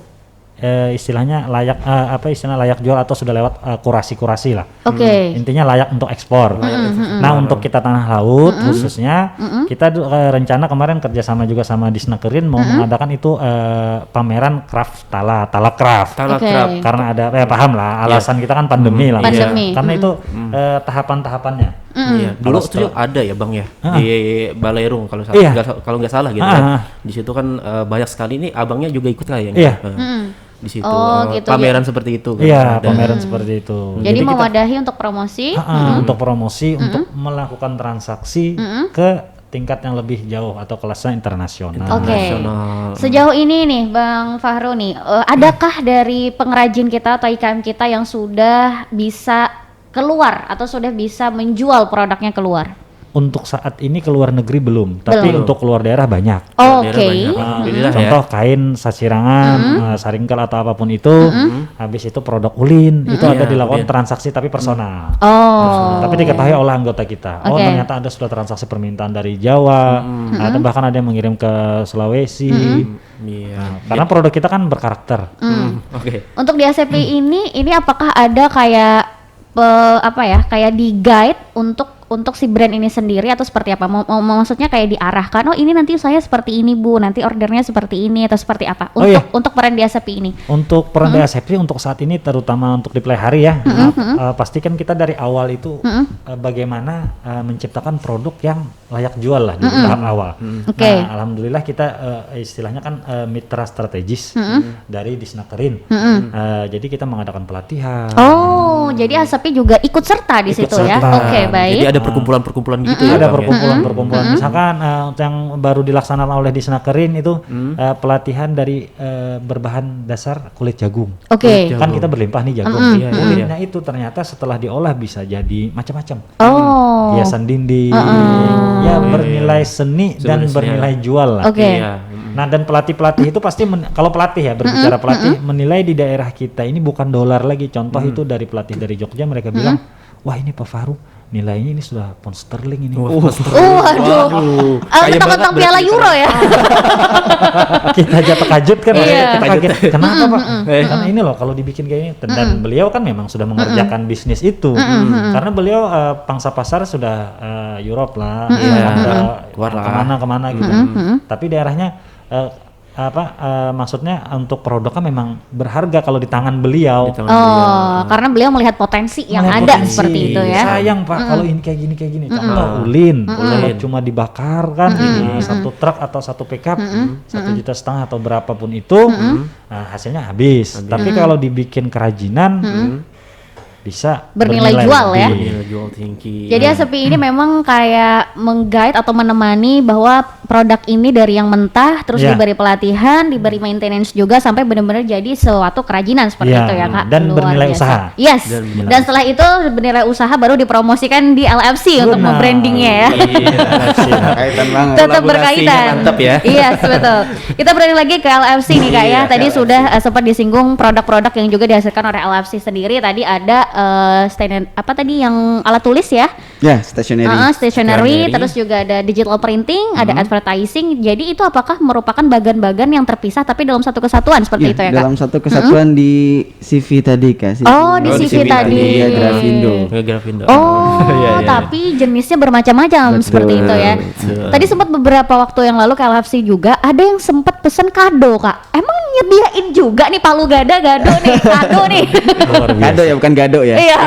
Speaker 4: istilahnya layak layak jual atau sudah lewat kurasi-kurasi lah.
Speaker 2: Oke.
Speaker 4: Intinya layak untuk ekspor. Nah, untuk kita tanah laut khususnya kita rencana kemarin kerjasama juga sama Disnakerin mau mengadakan itu pameran craft tala craft.
Speaker 1: Tala
Speaker 2: Oke.
Speaker 1: craft.
Speaker 4: Karena ada paham lah alasan kita kan pandemi lah.
Speaker 2: Pandemi.
Speaker 4: Karena itu tahapan-tahapannya.
Speaker 1: Iya, dulu
Speaker 4: Kalau
Speaker 1: tuh ada ya Bang ya di Balerung kalau
Speaker 4: Iya.
Speaker 1: kalau nggak salah gitu kan. Di situ kan banyak sekali nih abangnya juga ikut kayaknya.
Speaker 4: Iya.
Speaker 1: Di situ
Speaker 2: Oh, gitu,
Speaker 1: pameran seperti itu kan.
Speaker 4: Iya,
Speaker 1: ada.
Speaker 4: pameran seperti itu.
Speaker 2: Jadi
Speaker 4: kita-
Speaker 2: mewadahi untuk promosi.
Speaker 4: untuk promosi, untuk melakukan transaksi ke tingkat yang lebih jauh atau kelasnya internasional.
Speaker 2: Oke.
Speaker 1: Nasional.
Speaker 2: Sejauh ini nih Bang Fahru nih, adakah dari pengrajin kita atau IKM kita yang sudah bisa keluar atau sudah bisa menjual produknya keluar?
Speaker 4: Untuk saat ini ke luar negeri belum, tapi
Speaker 2: Belum.
Speaker 4: untuk keluar daerah banyak.
Speaker 2: Oke.
Speaker 1: banyak. Alhamdulillah ya.
Speaker 4: Contoh kain sasirangan, saringkel atau apapun itu, habis itu produk ulin, itu ada
Speaker 1: Iya,
Speaker 4: dilakukan
Speaker 1: ulin.
Speaker 4: transaksi tapi personal.
Speaker 2: Oh.
Speaker 4: Tapi diketahui oleh anggota kita, oh
Speaker 2: Oke.
Speaker 4: ternyata ada sudah transaksi permintaan dari Jawa, atau bahkan ada yang mengirim ke Sulawesi.
Speaker 1: Iya.
Speaker 4: Karena produk kita kan berkarakter.
Speaker 1: Oke.
Speaker 2: Untuk di ACP ini apakah ada kayak kayak di guide untuk si brand ini sendiri atau seperti apa? Maksudnya kayak diarahkan, oh ini nanti saya seperti ini Bu, nanti ordernya seperti ini atau seperti apa?
Speaker 4: Oh, iya.
Speaker 2: Untuk brand di ACP ini.
Speaker 4: Untuk peran DSP untuk saat ini terutama untuk di play hari ya, pastikan kita dari awal itu bagaimana menciptakan produk yang layak jual lah di tahap awal.
Speaker 2: Oke.
Speaker 4: Nah, alhamdulillah kita istilahnya kan mitra strategis dari Disnakerin. Jadi kita mengadakan pelatihan.
Speaker 2: Oh, jadi ACP juga ikut serta di
Speaker 4: Ikut
Speaker 2: situ ya?
Speaker 4: serta.
Speaker 2: Oke, baik.
Speaker 1: Jadi ada perkumpulan-perkumpulan gitu ya.
Speaker 4: Ada
Speaker 1: Bang, ya?
Speaker 4: perkumpulan-perkumpulan. Misalkan yang baru dilaksanakan oleh Disnakerin itu pelatihan dari berbahan dasar kulit jagung.
Speaker 2: Oke.
Speaker 4: Kan kita berlimpah nih jagung.
Speaker 1: Iya, iya,
Speaker 4: Kulitnya itu ternyata setelah diolah bisa jadi macam-macam.
Speaker 2: Oh.
Speaker 4: Hiasan dinding, ya bernilai seni dan
Speaker 1: Sebenarnya.
Speaker 4: bernilai jual lah.
Speaker 2: Oke.
Speaker 1: Iya.
Speaker 4: Nah, dan pelatih-pelatih itu pasti kalau pelatih ya berbicara pelatih menilai di daerah kita ini bukan dolar lagi. Contoh itu dari pelatih dari Jogja mereka bilang, wah ini Pak Faru nilainya ini sudah pound sterling ini.
Speaker 2: Waduh. Mentang-mentang piala Euro ya.
Speaker 4: Kita aja terkajut kan,
Speaker 2: Iya.
Speaker 4: kita kaget. Kenapa Pak? Karena ini loh kalau dibikin kayak ini. Dan beliau kan memang sudah mengerjakan bisnis itu. Karena beliau pangsa pasar sudah Europe lah,
Speaker 1: Keluar lah.
Speaker 4: kemana-kemana gitu. Tapi daerahnya maksudnya untuk produknya memang berharga kalau di tangan beliau.
Speaker 1: Di tangan beliau.
Speaker 2: Oh, karena beliau melihat potensi yang
Speaker 4: Melihat
Speaker 2: ada
Speaker 4: potensi.
Speaker 2: seperti itu ya.
Speaker 4: Sayang Pak kalau ini kayak gini. Contoh ulin, kalau cuma dibakar kan satu truk atau satu pickup 1,5 juta atau berapapun itu, hasilnya habis. Tapi kalau dibikin kerajinan bisa
Speaker 2: Bernilai jual ya.
Speaker 4: lebih.
Speaker 1: Nilai jual tinggi.
Speaker 2: Jadi ACP ini memang kayak meng-guide atau menemani bahwa produk ini dari yang mentah terus
Speaker 4: Ya.
Speaker 2: diberi pelatihan, diberi maintenance juga sampai benar-benar jadi suatu kerajinan seperti
Speaker 4: Ya,
Speaker 2: itu ya Kak.
Speaker 4: dan
Speaker 2: Luar
Speaker 4: bernilai
Speaker 2: biasa.
Speaker 4: usaha.
Speaker 2: Yes.
Speaker 1: Dan bernilai
Speaker 2: Dan setelah itu bernilai usaha baru dipromosikan di LFC untuk
Speaker 4: Benar.
Speaker 2: membrandingnya ya.
Speaker 1: Iya.
Speaker 3: Kaitan banget.
Speaker 2: Tetap
Speaker 1: Kolaborasinya
Speaker 2: berkaitan.
Speaker 1: mantap ya.
Speaker 2: Iya, betul. Kita beralih lagi ke LFC nih Kak ya.
Speaker 1: Iya,
Speaker 2: Tadi
Speaker 1: LFC.
Speaker 2: sudah sempat disinggung produk-produk yang juga dihasilkan oleh LFC sendiri. Tadi ada apa tadi yang alat tulis ya?
Speaker 3: Ya, stationery.
Speaker 2: Stationery,
Speaker 1: Stationery.
Speaker 2: terus juga ada digital printing, ada advertising. Jadi itu apakah merupakan bagan-bagan yang terpisah tapi dalam satu kesatuan seperti
Speaker 3: Ya,
Speaker 2: itu ya Kak?
Speaker 3: dalam satu kesatuan di CV tadi Kak.
Speaker 2: Oh, di CV tadi.
Speaker 3: Iya, Grafindo.
Speaker 1: Grafindo.
Speaker 2: Oh,
Speaker 1: Iya, iya.
Speaker 2: tapi jenisnya bermacam-macam
Speaker 3: Betul,
Speaker 2: seperti itu ya.
Speaker 1: betul.
Speaker 2: Tadi sempat beberapa waktu yang lalu ke LFC juga ada yang sempat pesen kado Kak. Emang nyediain juga nih palu gado nih, kado nih.
Speaker 4: Luar biasa.
Speaker 3: Gado ya, bukan gado ya.
Speaker 2: Iya,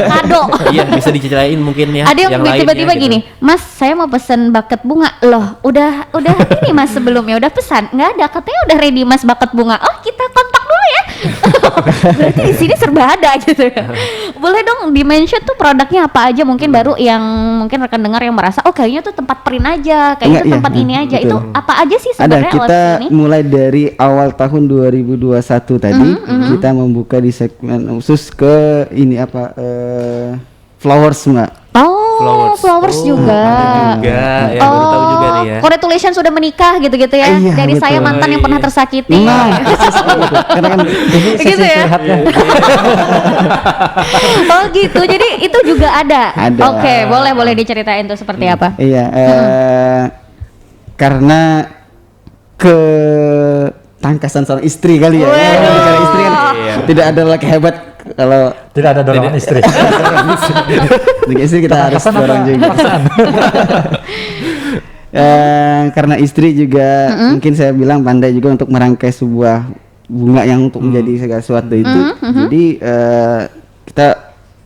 Speaker 2: kado.
Speaker 1: Iya, bisa diceritain mungkin ya.
Speaker 2: Ada yang
Speaker 1: lainnya
Speaker 2: tiba-tiba
Speaker 1: gitu.
Speaker 2: gini, Mas saya mau pesen bucket bunga. Loh, udah ini Mas sebelumnya udah pesan? Nggak ada, katanya udah ready Mas bucket bunga. Oh kita kontak dulu ya. Berarti di sini serba ada gitu ya. Boleh dong di-mention tuh produknya apa aja, mungkin baru yang mungkin rekan dengar yang merasa oh kayaknya tuh tempat print aja, kayaknya
Speaker 3: Enggak,
Speaker 2: tuh
Speaker 3: iya,
Speaker 2: tempat ini aja.
Speaker 3: betul.
Speaker 2: Itu apa aja sih
Speaker 3: Ada,
Speaker 2: sebenarnya
Speaker 3: kita
Speaker 2: LFC ini?
Speaker 3: mulai dari awal tahun 2021 tadi kita membuka di segmen khusus ke ini apa flowers Mbak.
Speaker 2: Oh, flowers juga.
Speaker 1: Juga, ya baru tahu juga nih ya.
Speaker 2: Congratulations sudah menikah gitu-gitu ya.
Speaker 3: Iya,
Speaker 2: Dari saya
Speaker 3: betul.
Speaker 2: mantan yang pernah tersakiti.
Speaker 3: Nah, karena kan
Speaker 4: Ini sesi
Speaker 2: Gitu ya?
Speaker 4: curhat ya.
Speaker 2: Oh gitu. Jadi itu juga ada.
Speaker 3: Ada.
Speaker 2: Oke, boleh diceritain tuh seperti apa?
Speaker 3: iya karena ketangkasan seorang istri kali ya.
Speaker 2: Waduh.
Speaker 3: Karena istri kan
Speaker 1: Iya.
Speaker 3: tidak ada laki hebat kalau
Speaker 4: Tidak ada dorongan istri.
Speaker 3: dengan istri kita harus
Speaker 4: Ketangkasan
Speaker 3: dorong
Speaker 4: apa
Speaker 3: juga.
Speaker 4: paksaan?
Speaker 3: Karena istri juga mungkin saya bilang pandai juga untuk merangkai sebuah bunga yang untuk menjadi segala sesuatu itu. Jadi kita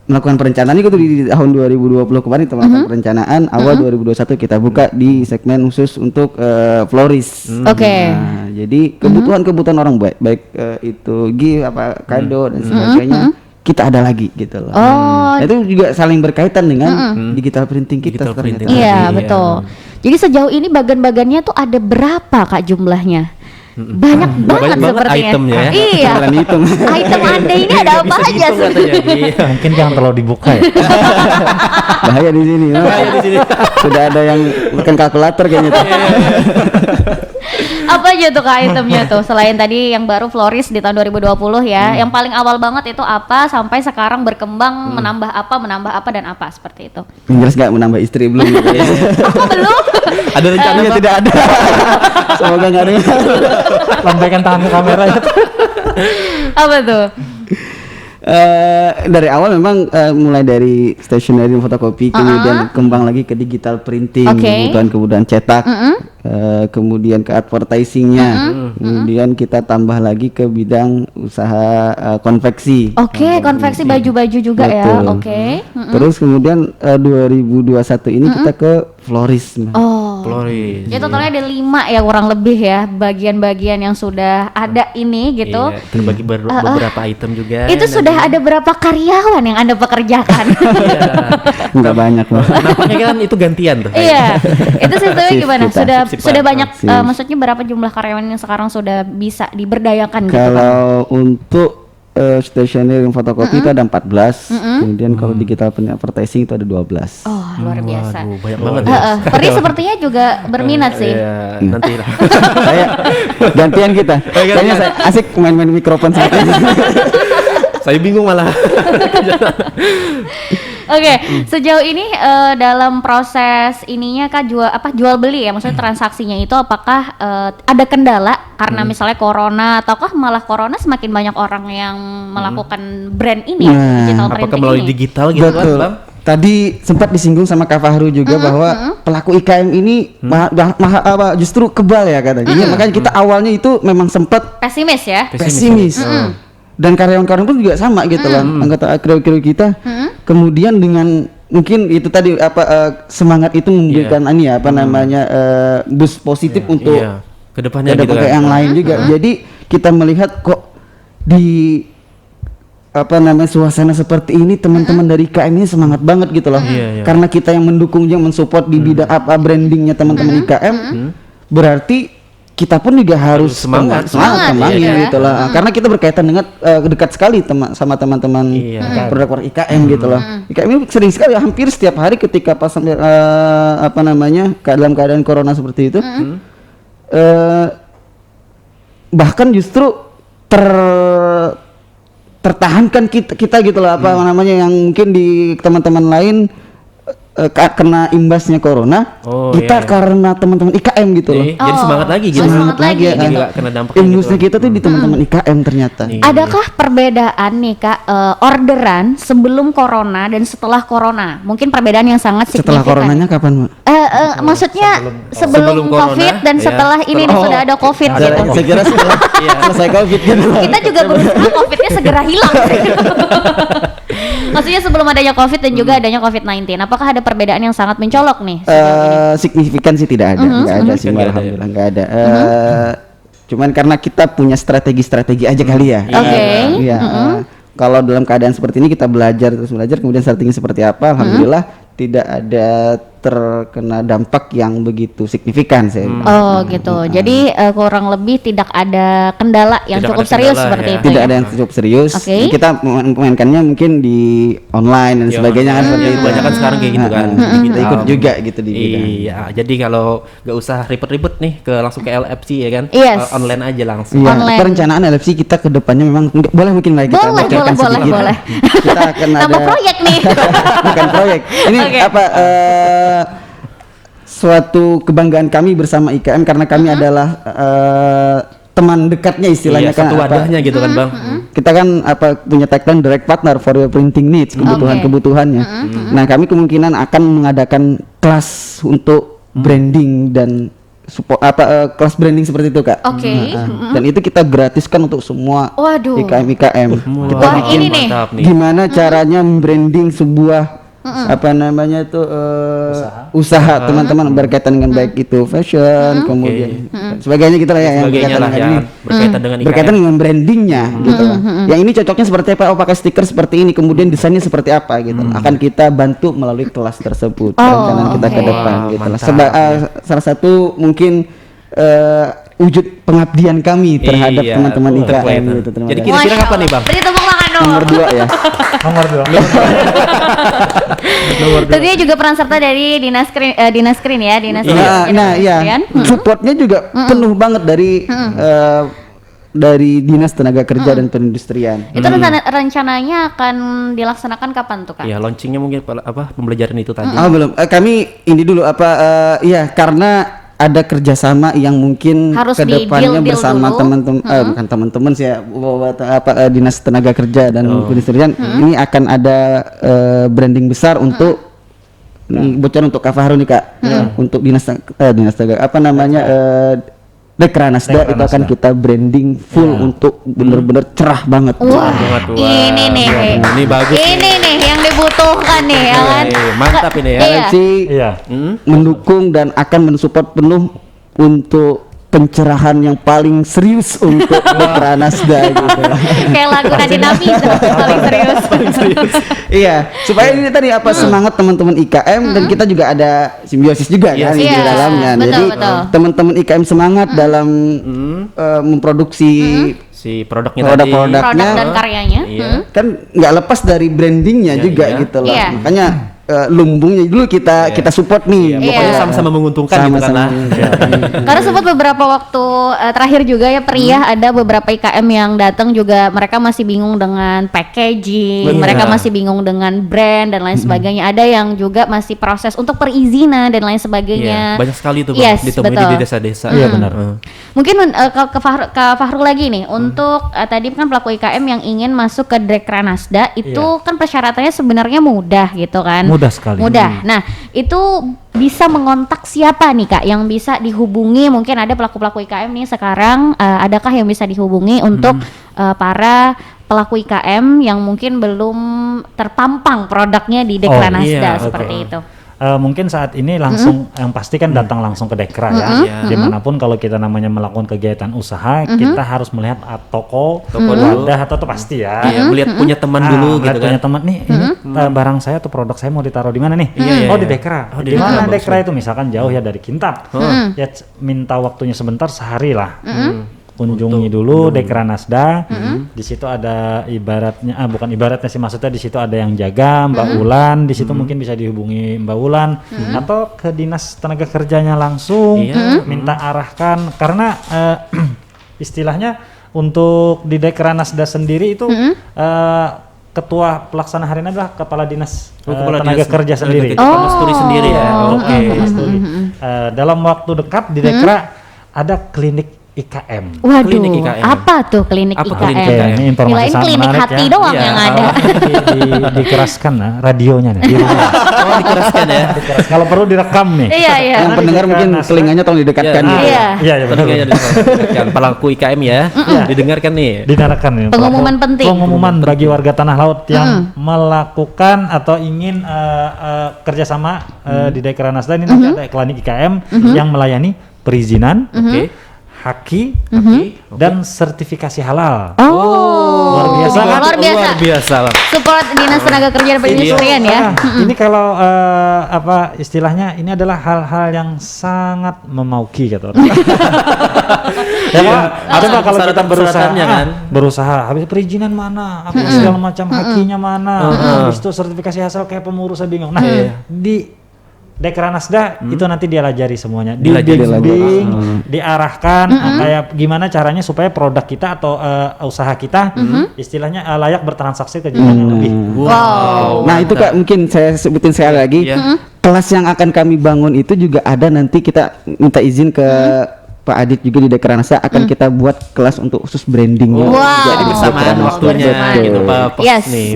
Speaker 3: melakukan perencanaan itu di tahun 2020 kemarin kita melakukan perencanaan, awal 2021 kita buka di segmen khusus untuk florist.
Speaker 2: Oke.
Speaker 3: Nah, jadi kebutuhan orang baik itu gift apa kado dan sebagainya kita ada lagi gitu loh.
Speaker 2: Oh.
Speaker 3: Nah, itu juga saling berkaitan dengan digital printing kita
Speaker 1: Digital
Speaker 3: ternyata.
Speaker 1: printing.
Speaker 2: Iya,
Speaker 1: Iya.
Speaker 2: betul. Jadi sejauh ini bagan-bagannya tuh ada berapa Kak jumlahnya? Banyak banget
Speaker 1: Banyak banget
Speaker 2: sepertinya.
Speaker 1: itemnya ya.
Speaker 2: Iya.
Speaker 3: Tinggal dihitung.
Speaker 2: Item Anda ini ada apa
Speaker 1: Bisa
Speaker 2: aja
Speaker 1: dihitung
Speaker 2: sih?
Speaker 1: katanya. Iya.
Speaker 4: Mungkin jangan terlalu dibuka ya.
Speaker 3: Bahaya di sini.
Speaker 1: Bahaya di sini.
Speaker 3: Sudah ada yang bukan kalkulator kayaknya tuh.
Speaker 2: Apa aja tuh Kak itemnya tuh? Selain tadi yang baru florist di tahun 2020 ya. Yang paling awal banget itu apa sampai sekarang berkembang menambah apa dan apa seperti itu.
Speaker 3: Yang jelas nggak menambah istri belum gitu ya.
Speaker 2: Apa belum?
Speaker 1: Ada rencananya
Speaker 3: Iya, tidak ada. Semoga nggak ada.
Speaker 4: Lambaikan tangan ke kamera ya.
Speaker 2: Apa tuh?
Speaker 3: Dari awal memang mulai dari stationery fotokopi kemudian kembang lagi ke digital printing,
Speaker 2: Oke.
Speaker 3: kebutuhan cetak, kemudian ke advertisingnya, kemudian kita tambah lagi ke bidang usaha konveksi.
Speaker 2: Oke, konveksi baju-baju juga ya.
Speaker 3: Betul.
Speaker 2: Oke.
Speaker 3: Terus kemudian 2021 ini kita ke florist.
Speaker 2: Oh.
Speaker 1: Florist.
Speaker 2: Ya totalnya ada 5 ya kurang lebih ya bagian-bagian yang sudah ada ini gitu.
Speaker 1: Iya, terbagi beberapa item juga.
Speaker 2: Itu sudah ada berapa karyawan yang Anda pekerjakan?
Speaker 1: Iya.
Speaker 3: Enggak banyak loh.
Speaker 1: Nampaknya kan itu gantian tuh.
Speaker 2: Iya. Itu sebetulnya
Speaker 3: Shift
Speaker 2: gimana?
Speaker 3: kita.
Speaker 2: Sudah
Speaker 1: Shift
Speaker 2: sudah
Speaker 1: kita.
Speaker 2: banyak
Speaker 3: Shift.
Speaker 2: maksudnya berapa jumlah karyawan yang sekarang sudah bisa diberdayakan gitu kan?
Speaker 3: Kalau untuk stationery yang fotokopi itu ada 14, kemudian kalau digital advertising itu ada 12.
Speaker 2: Oh, luar biasa.
Speaker 1: Waduh, banyak banget ya.
Speaker 2: Peri sepertinya juga berminat sih.
Speaker 1: Iya, nanti lah.
Speaker 3: Saya gantian kita. Kayaknya saya asik main-main mikrofon seperti ini.
Speaker 1: Saya bingung malah.
Speaker 2: Oke, sejauh ini dalam proses ininya Kak jual beli ya, maksudnya transaksinya itu apakah ada kendala karena misalnya corona ataukah malah corona semakin banyak orang yang melakukan brand ini ya,
Speaker 3: Nah,
Speaker 2: digital
Speaker 1: Apakah
Speaker 2: printing
Speaker 1: melalui
Speaker 2: ini?
Speaker 1: digital gitu kan,
Speaker 3: Betul.
Speaker 1: Bang?
Speaker 3: Tadi sempat disinggung sama Kak Fahru juga bahwa pelaku IKM ini justru kebal ya katanya. Iya, makanya kita awalnya itu memang sempat
Speaker 2: Pesimis ya?
Speaker 3: pesimis. Dan karyawan-karyawan pun juga sama gitu loh, anggota kru kita. Kemudian dengan mungkin itu tadi semangat itu memberikan ini ya namanya boost positif untuk
Speaker 1: Iya. Kedepannya
Speaker 3: ada
Speaker 1: gitu
Speaker 3: pakai
Speaker 1: kan.
Speaker 3: yang lain juga. Jadi kita melihat kok di suasana seperti ini teman-teman dari IKM ini semangat banget gitu loh.
Speaker 1: Iya, iya.
Speaker 3: Karena kita yang mendukungnya, mensupport di bidang brandingnya teman-teman IKM, berarti kita pun juga harus
Speaker 1: semangat.
Speaker 3: kembangin
Speaker 2: Iya.
Speaker 3: gitu loh. Karena kita berkaitan dengan dekat sekali sama teman-teman
Speaker 1: Iya.
Speaker 3: produk IKM gitu loh. IKM ini sering sekali hampir setiap hari ketika pas dalam keadaan corona seperti itu, bahkan justru tertahankan kita gitu loh yang mungkin di teman-teman lain kena imbasnya corona,
Speaker 1: Oh,
Speaker 3: kita
Speaker 1: iya.
Speaker 3: karena teman-teman IKM gitu loh.
Speaker 1: Jadi semangat lagi gitu.
Speaker 2: semangat lagi
Speaker 3: ya,
Speaker 2: gitu.
Speaker 1: Nggak kena dampaknya
Speaker 3: Imbasnya
Speaker 1: gitu.
Speaker 3: kita tuh di teman-teman IKM ternyata.
Speaker 1: Iya.
Speaker 2: Adakah perbedaan nih Kak orderan sebelum corona dan setelah corona? Mmungkin perbedaan yang sangat
Speaker 3: Setelah
Speaker 2: signifikan.
Speaker 3: coronanya kapan, Mbak?
Speaker 2: Maksudnya sebelum
Speaker 1: Sebelum corona,
Speaker 2: COVID dan
Speaker 1: ya.
Speaker 2: setelah ini nih sudah ada COVID
Speaker 3: Saya
Speaker 2: gitu.
Speaker 3: saya kira setelah selesai COVID gitu.
Speaker 2: Kita juga berusaha COVID-nya segera hilang. Maksudnya sebelum adanya COVID dan juga adanya COVID-19, apakah ada perbedaan yang sangat mencolok nih?
Speaker 3: Signifikan sih tidak ada, nggak ada sih,
Speaker 1: Nggak ada ya.
Speaker 3: alhamdulillah nggak ada. Cuman karena kita punya strategi aja kali ya.
Speaker 2: Oke.
Speaker 3: Iya. Kalau dalam keadaan seperti ini kita belajar kemudian strategi seperti apa, alhamdulillah tidak ada terkena dampak yang begitu signifikan saya.
Speaker 2: Oh gitu. Jadi kurang lebih tidak ada kendala yang
Speaker 1: Tidak
Speaker 2: cukup
Speaker 1: ada
Speaker 2: serius
Speaker 1: kendala,
Speaker 2: seperti
Speaker 1: ya.
Speaker 2: itu.
Speaker 3: Tidak
Speaker 2: ya?
Speaker 3: ada yang cukup serius.
Speaker 2: Oke.
Speaker 3: Kita memainkannya mungkin di online dan sebagainya kan seperti itu.
Speaker 1: Banyak kan sekarang kayak gitu kan.
Speaker 3: Kita
Speaker 1: digital.
Speaker 3: ikut juga gitu di bidang.
Speaker 1: Iya, jadi kalau nggak usah ribet-ribet nih langsung ke LFC ya kan.
Speaker 2: Yes.
Speaker 1: Online aja langsung.
Speaker 3: Iya,
Speaker 2: Online.
Speaker 3: perencanaan LFC kita ke depannya memang boleh mungkin lah kita
Speaker 2: Boleh,
Speaker 3: bocorkan
Speaker 2: boleh,
Speaker 3: sedikit.
Speaker 2: boleh.
Speaker 3: Kita akan ada
Speaker 2: Nama proyek nih.
Speaker 3: bukan proyek. Ini
Speaker 2: Oke.
Speaker 3: apa suatu kebanggaan kami bersama IKM karena kami adalah teman dekatnya istilahnya
Speaker 1: Iya,
Speaker 3: kan
Speaker 1: satu
Speaker 3: apa,
Speaker 1: wadahnya gitu kan Bang.
Speaker 3: kita kan apa punya tagline direct partner for your printing needs, kebutuhannya. Nah, kami kemungkinan akan mengadakan kelas untuk branding dan support kelas branding seperti itu, Kak.
Speaker 2: Oke.
Speaker 3: Dan itu kita gratiskan untuk semua
Speaker 2: Waduh.
Speaker 3: IKM. Kita
Speaker 2: Wah,
Speaker 3: bikin
Speaker 2: ini nih.
Speaker 1: Mantap nih.
Speaker 3: gimana caranya membranding sebuah apa namanya itu usaha teman-teman berkaitan dengan baik itu fashion kemudian sebagainya gitu lah ya yang
Speaker 1: Sebagainya lah ya, berkaitan dengan
Speaker 3: berkaitan
Speaker 1: IKM.
Speaker 3: dengan brandingnya gitu lah. Yang ini cocoknya seperti apa? Oh, pakai stiker seperti ini, kemudian desainnya seperti apa gitu. Akan kita bantu melalui kelas tersebut perencanaan kita ke
Speaker 2: oke.
Speaker 3: depan gitu lah.
Speaker 1: Mantap.
Speaker 3: Salah satu mungkin wujud pengabdian kami terhadap
Speaker 1: Iya,
Speaker 3: teman-teman
Speaker 1: betul.
Speaker 3: IKM gitu. Terima
Speaker 1: Jadi
Speaker 3: kasih.
Speaker 1: kira-kira
Speaker 2: Masya
Speaker 1: kapan nih,
Speaker 2: Allah.
Speaker 1: Bang?
Speaker 2: Beri tepuk tangan dong.
Speaker 3: Nomor 2 ya.
Speaker 4: Nomor 2.
Speaker 2: Tentunya juga peran serta dari Dinas Krin ya, Dinas
Speaker 3: Iya.
Speaker 2: Kementerian.
Speaker 3: Supportnya juga penuh banget dari Dinas Tenaga Kerja dan Perindustrian.
Speaker 2: Itu rencananya akan dilaksanakan kapan tuh Kak?
Speaker 1: Iya, launchingnya mungkin pembelajaran itu tadi.
Speaker 3: Belum. Kami ini dulu karena ada kerjasama yang mungkin
Speaker 2: Harus
Speaker 3: kedepannya
Speaker 2: di-deal
Speaker 3: bersama
Speaker 2: dulu.
Speaker 3: teman-teman, bukan teman-teman sih ya, Dinas Tenaga Kerja dan Perindustrian. Ini akan ada branding besar untuk bocor untuk Kak Fahru nih Kak, untuk Dinas Tenaga apa namanya Dekranasda itu akan kita branding full untuk bener-bener cerah banget.
Speaker 2: Wah,
Speaker 1: banget, wah.
Speaker 2: ini nih.
Speaker 1: Ini bagus
Speaker 2: Ini nih yang dibutuhkan nih ya kan.
Speaker 1: Mantap ini ya.
Speaker 2: Iya.
Speaker 3: LFC
Speaker 4: Iya.
Speaker 3: mendukung dan akan mensupport penuh untuk pencerahan yang paling serius untuk Dekranasda gitu.
Speaker 2: Kayak lagu Nadine Amizah paling serius.
Speaker 3: Iya, supaya ini tadi semangat teman-teman IKM dan kita juga ada simbiosis juga kan di
Speaker 2: Iya,
Speaker 3: dalamnya.
Speaker 2: betul,
Speaker 3: Jadi
Speaker 2: betul.
Speaker 3: teman-teman IKM semangat dalam memproduksi
Speaker 1: Si produknya tadi.
Speaker 3: produk-produknya
Speaker 2: Produk dan karyanya.
Speaker 1: Iya.
Speaker 3: kan nggak lepas dari brandingnya
Speaker 1: Iya,
Speaker 3: juga
Speaker 1: iya.
Speaker 3: gitu loh.
Speaker 2: Iya.
Speaker 3: Makanya lumbungnya dulu kita support nih.
Speaker 1: Iya, pokoknya
Speaker 2: Iya.
Speaker 1: sama-sama menguntungkan gitu kan lah.
Speaker 2: Karena sempat beberapa waktu terakhir juga ya Pria ada beberapa IKM yang datang juga mereka masih bingung dengan packaging,
Speaker 1: Benar.
Speaker 2: mereka masih bingung dengan brand dan lain sebagainya. Ada yang juga masih proses untuk perizinan dan lain
Speaker 1: Iya,
Speaker 2: sebagainya.
Speaker 1: banyak sekali tuh Bang,
Speaker 2: Yes,
Speaker 1: ditemui
Speaker 2: betul.
Speaker 1: di desa-desa.
Speaker 4: Iya, benar.
Speaker 2: Mungkin ke Fahru lagi nih untuk tadi kan pelaku IKM yang ingin masuk ke Dekranasda itu kan persyaratannya sebenarnya mudah gitu kan.
Speaker 4: Mudah sekali.
Speaker 2: Mudah. Nah, itu bisa mengontak siapa nih Kak yang bisa dihubungi? Mungkin ada pelaku-pelaku IKM nih sekarang adakah yang bisa dihubungi untuk para pelaku IKM yang mungkin belum terpampang produknya di Dekranasda
Speaker 1: iya,
Speaker 2: seperti
Speaker 1: oke.
Speaker 2: itu?
Speaker 4: Mungkin saat ini langsung yang pasti kan datang langsung ke Dekra ya. Dimanapun kalau kita namanya melakukan kegiatan usaha, kita harus melihat toko
Speaker 1: dulu.
Speaker 4: wadah atau pasti ya.
Speaker 1: Iya, melihat punya teman dulu
Speaker 4: melihat
Speaker 1: gitu
Speaker 4: punya
Speaker 1: kan.
Speaker 4: teman nih, ini barang saya atau produk saya mau ditaruh di mana nih?
Speaker 1: Iya, iya,
Speaker 4: Oh, di
Speaker 1: iya.
Speaker 4: Dekra.
Speaker 1: Oh, di
Speaker 4: Di mana
Speaker 1: Dekra,
Speaker 4: Dekra itu misalkan jauh ya dari Kintab. Ya minta waktunya sebentar sehari lah. Kunjungi dulu Dekranasda. Di situ ada ibaratnya bukan ibaratnya sih, maksudnya di situ ada yang jaga Mbak Ulan, di situ mungkin bisa dihubungi Mbak Ulan atau ke Dinas Tenaga Kerjanya langsung minta arahkan karena istilahnya untuk di Dekranasda sendiri itu ketua pelaksana harian adalah kepala dinas
Speaker 1: Kepala
Speaker 4: tenaga
Speaker 1: dinas
Speaker 4: kerja sendiri.
Speaker 1: Kepala studi sendiri ya. Oke.
Speaker 4: Dinas studi. Dalam waktu dekat di Dekra ada klinik IKM.
Speaker 2: Waduh,
Speaker 1: Klinik IKM.
Speaker 2: apa tuh klinik
Speaker 1: Apa
Speaker 2: IKM?
Speaker 1: klinik
Speaker 4: Oke,
Speaker 1: IKM?
Speaker 4: ini informasi
Speaker 2: Kirain
Speaker 4: sangat
Speaker 2: klinik
Speaker 4: menarik
Speaker 2: hati
Speaker 4: ya.
Speaker 2: doang
Speaker 1: Iya.
Speaker 2: yang ada.
Speaker 4: Dikeraskan nah, radionya nih. Di rumah.
Speaker 1: Oh, dikeraskan ya.
Speaker 4: Dikeras. Kalau perlu direkam nih.
Speaker 2: Iya, iya.
Speaker 3: Yang pendengar mungkin telinganya tolong didekatkan
Speaker 1: Iya.
Speaker 3: gitu.
Speaker 2: Iya.
Speaker 4: Iya, ya benar.
Speaker 1: Telinganya didengarkan. Pelaku IKM ya. Didengarkan nih.
Speaker 4: Didengarkan nih.
Speaker 2: Pengumuman penting.
Speaker 4: Pengumuman bagi warga tanah laut yang melakukan atau ingin kerjasama di Dekranasda ini nanti ada klinik IKM yang melayani perizinan,
Speaker 1: Oke.
Speaker 4: haki
Speaker 1: Oke.
Speaker 4: dan sertifikasi halal.
Speaker 2: Oh,
Speaker 4: Luar biasa kan?
Speaker 2: Luar biasa.
Speaker 1: Luar biasa lah.
Speaker 2: Support Dinas Tenaga Kerja dan Perindustrian ya.
Speaker 4: Ini kalau apa istilahnya ini adalah hal-hal yang sangat memauki kata orang. Ya kan? Coba kalau kita
Speaker 1: Persyaratan-persyaratannya kan?
Speaker 4: berusaha habis perizinan mana, apa segala macam hakinya mana, habis itu sertifikasi hasil kayak pengurus saya bingung. Nah, di Dekranasda itu nanti dia lajari semuanya, dibimbing, diarahkan kayak gimana caranya supaya produk kita atau usaha kita istilahnya layak bertransaksi ke jenjang yang lebih.
Speaker 1: Wow.
Speaker 3: Nah itu Kak mungkin saya sebutin sekali lagi.
Speaker 1: Iya.
Speaker 3: Kelas yang akan kami bangun itu juga ada, nanti kita minta izin ke Pak Adit juga di Dekranasda akan kita buat kelas untuk khusus brandingnya.
Speaker 2: Wow.
Speaker 1: Jadi bersamaan
Speaker 3: Dekranasda.
Speaker 1: waktunya
Speaker 3: Betul.
Speaker 1: gitu Pak. Pas
Speaker 2: Yes.
Speaker 1: nih.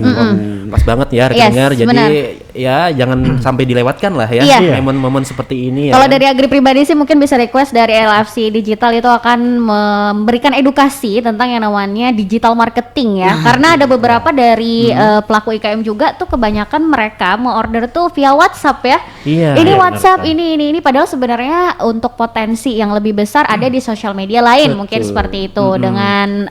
Speaker 1: Pas banget ya
Speaker 2: Yes,
Speaker 1: dengar. Jadi
Speaker 2: benar.
Speaker 1: ya jangan sampai dilewatkan lah ya
Speaker 2: Iya.
Speaker 1: momen-momen seperti ini ya.
Speaker 2: Kalau dari Agri pribadi sih mungkin bisa request dari LFC Digital itu akan memberikan edukasi tentang yang namanya digital marketing ya. Karena ada beberapa dari pelaku IKM juga tuh kebanyakan mereka mau order tuh via WhatsApp ya.
Speaker 1: Iya.
Speaker 2: Ini
Speaker 1: Iya,
Speaker 2: WhatsApp ini padahal sebenarnya untuk potensi yang lebih besar ada di sosial media lain mungkin seperti itu dengan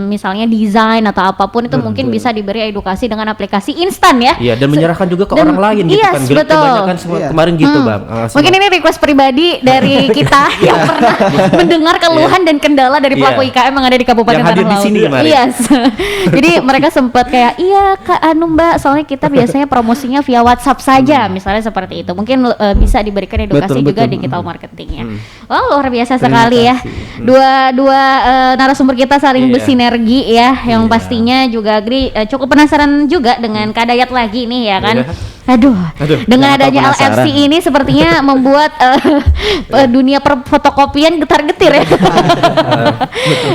Speaker 2: misalnya desain atau apapun itu mungkin bisa diberi edukasi dengan aplikasi instan ya.
Speaker 1: Iya, dan menyerahkan juga ke
Speaker 2: Dan-
Speaker 1: orang lain gitu
Speaker 2: yes,
Speaker 1: kan.
Speaker 2: betul.
Speaker 1: Kebanyakan kemarin gitu Bang.
Speaker 2: Mungkin ini request pribadi dari kita yang pernah mendengar keluhan dan kendala dari pelaku
Speaker 1: Iya.
Speaker 2: IKM yang ada di Kabupaten
Speaker 1: Yang hadir
Speaker 2: Tanah
Speaker 1: di
Speaker 2: Laut.
Speaker 1: sini kemarin.
Speaker 2: Yes. Jadi mereka sempat kayak, iya Kak Mbak, soalnya kita biasanya promosinya via WhatsApp saja, misalnya seperti itu. Mungkin bisa diberikan edukasi
Speaker 3: Betul,
Speaker 2: juga
Speaker 3: betul.
Speaker 2: digital marketingnya. Wah luar biasa sekali ya. Dua narasumber kita saling
Speaker 1: Iya.
Speaker 2: bersinergi ya, yang pastinya juga Agri cukup penasaran juga dengan Kak Dayat lagi nih ya kan.
Speaker 1: Iya.
Speaker 2: Aduh, dengan
Speaker 3: kenapa
Speaker 2: adanya
Speaker 3: penasaran?
Speaker 2: LFC ini sepertinya membuat dunia perfotokopian getar-getir ya.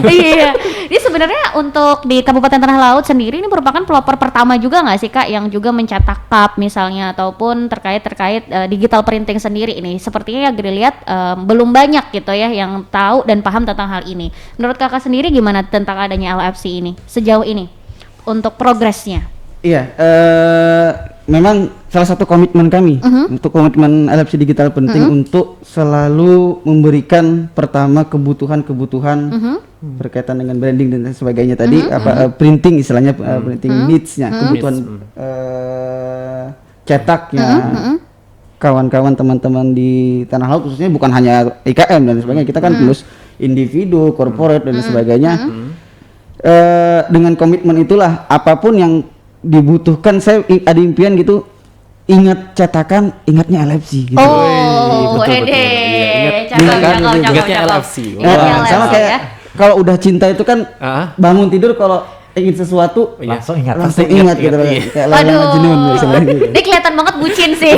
Speaker 2: Iya. Ini sebenarnya untuk di Kabupaten Tanah Laut sendiri ini merupakan pelopor pertama juga nggak sih Kak yang juga mencetak cup misalnya ataupun terkait digital printing sendiri ini. Sepertinya ya Gri lihat belum banyak gitu ya yang tahu dan paham tentang hal ini. Menurut Kakak sendiri gimana tentang adanya LFC ini sejauh ini untuk progresnya?
Speaker 3: Iya, memang salah satu komitmen kami untuk komitmen LFC Digital penting untuk selalu memberikan pertama kebutuhan-kebutuhan berkaitan dengan branding dan sebagainya tadi printing istilahnya printing needs-nya, kebutuhan cetaknya. Kawan-kawan teman-teman di Tanah Laut khususnya bukan hanya IKM dan sebagainya, kita kan plus individu, corporate dan sebagainya. Dengan komitmen itulah apapun yang dibutuhkan, saya ada impian gitu, ingat cetakan, ingatnya LFC gitu.
Speaker 2: Oh,
Speaker 1: betul, betul.
Speaker 2: Ede.
Speaker 1: Iya,
Speaker 2: Cakep.
Speaker 1: ingatnya LFC.
Speaker 2: Ingatnya
Speaker 3: Sama
Speaker 2: LFC
Speaker 3: kayak
Speaker 2: ya.
Speaker 3: kalau udah cinta itu kan bangun tidur kalau ingin sesuatu
Speaker 4: Langsung ingat.
Speaker 3: langsung ingat gitu loh.
Speaker 1: Iya.
Speaker 3: Kayak Laila Majnun sebenarnya.
Speaker 2: Dia kelihatan banget bucin sih.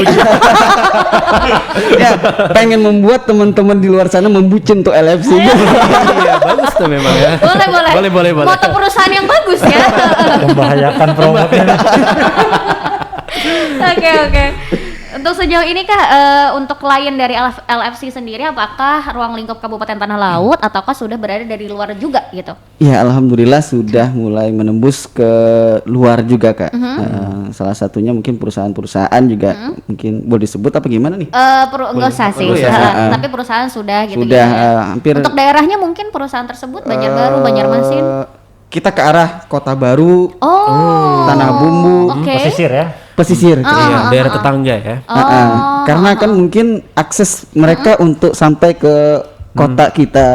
Speaker 3: Ya, pengen membuat teman-teman di luar sana membucin tuh LFC.
Speaker 1: Iya, bagus tuh memang ya.
Speaker 2: Boleh.
Speaker 1: Boleh.
Speaker 2: Moto perusahaan yang bagus ya.
Speaker 4: Membahayakan promotnya.
Speaker 2: Oke. Untuk sejauh ini Kak, untuk klien dari LFC sendiri, apakah ruang lingkup Kabupaten Tanah Laut ataukah sudah berada dari luar juga gitu?
Speaker 3: Ya, alhamdulillah sudah mulai menembus ke luar juga Kak. Salah satunya mungkin perusahaan-perusahaan juga mungkin boleh disebut apa gimana nih?
Speaker 2: Enggak usah sih,
Speaker 1: Boleh ya?
Speaker 2: tapi perusahaan sudah gitu.
Speaker 3: Sudah
Speaker 2: ya.
Speaker 3: hampir
Speaker 2: Untuk daerahnya mungkin perusahaan tersebut Banjarbaru, Banjarmasin.
Speaker 3: kita ke arah Kota Baru,
Speaker 2: Oh,
Speaker 3: Tanah Bumbu,
Speaker 2: oke.
Speaker 4: Pesisir ya.
Speaker 3: pesisir.
Speaker 1: Iya, daerah tetangga ya.
Speaker 3: Karena kan mungkin akses mereka untuk sampai ke kota kita,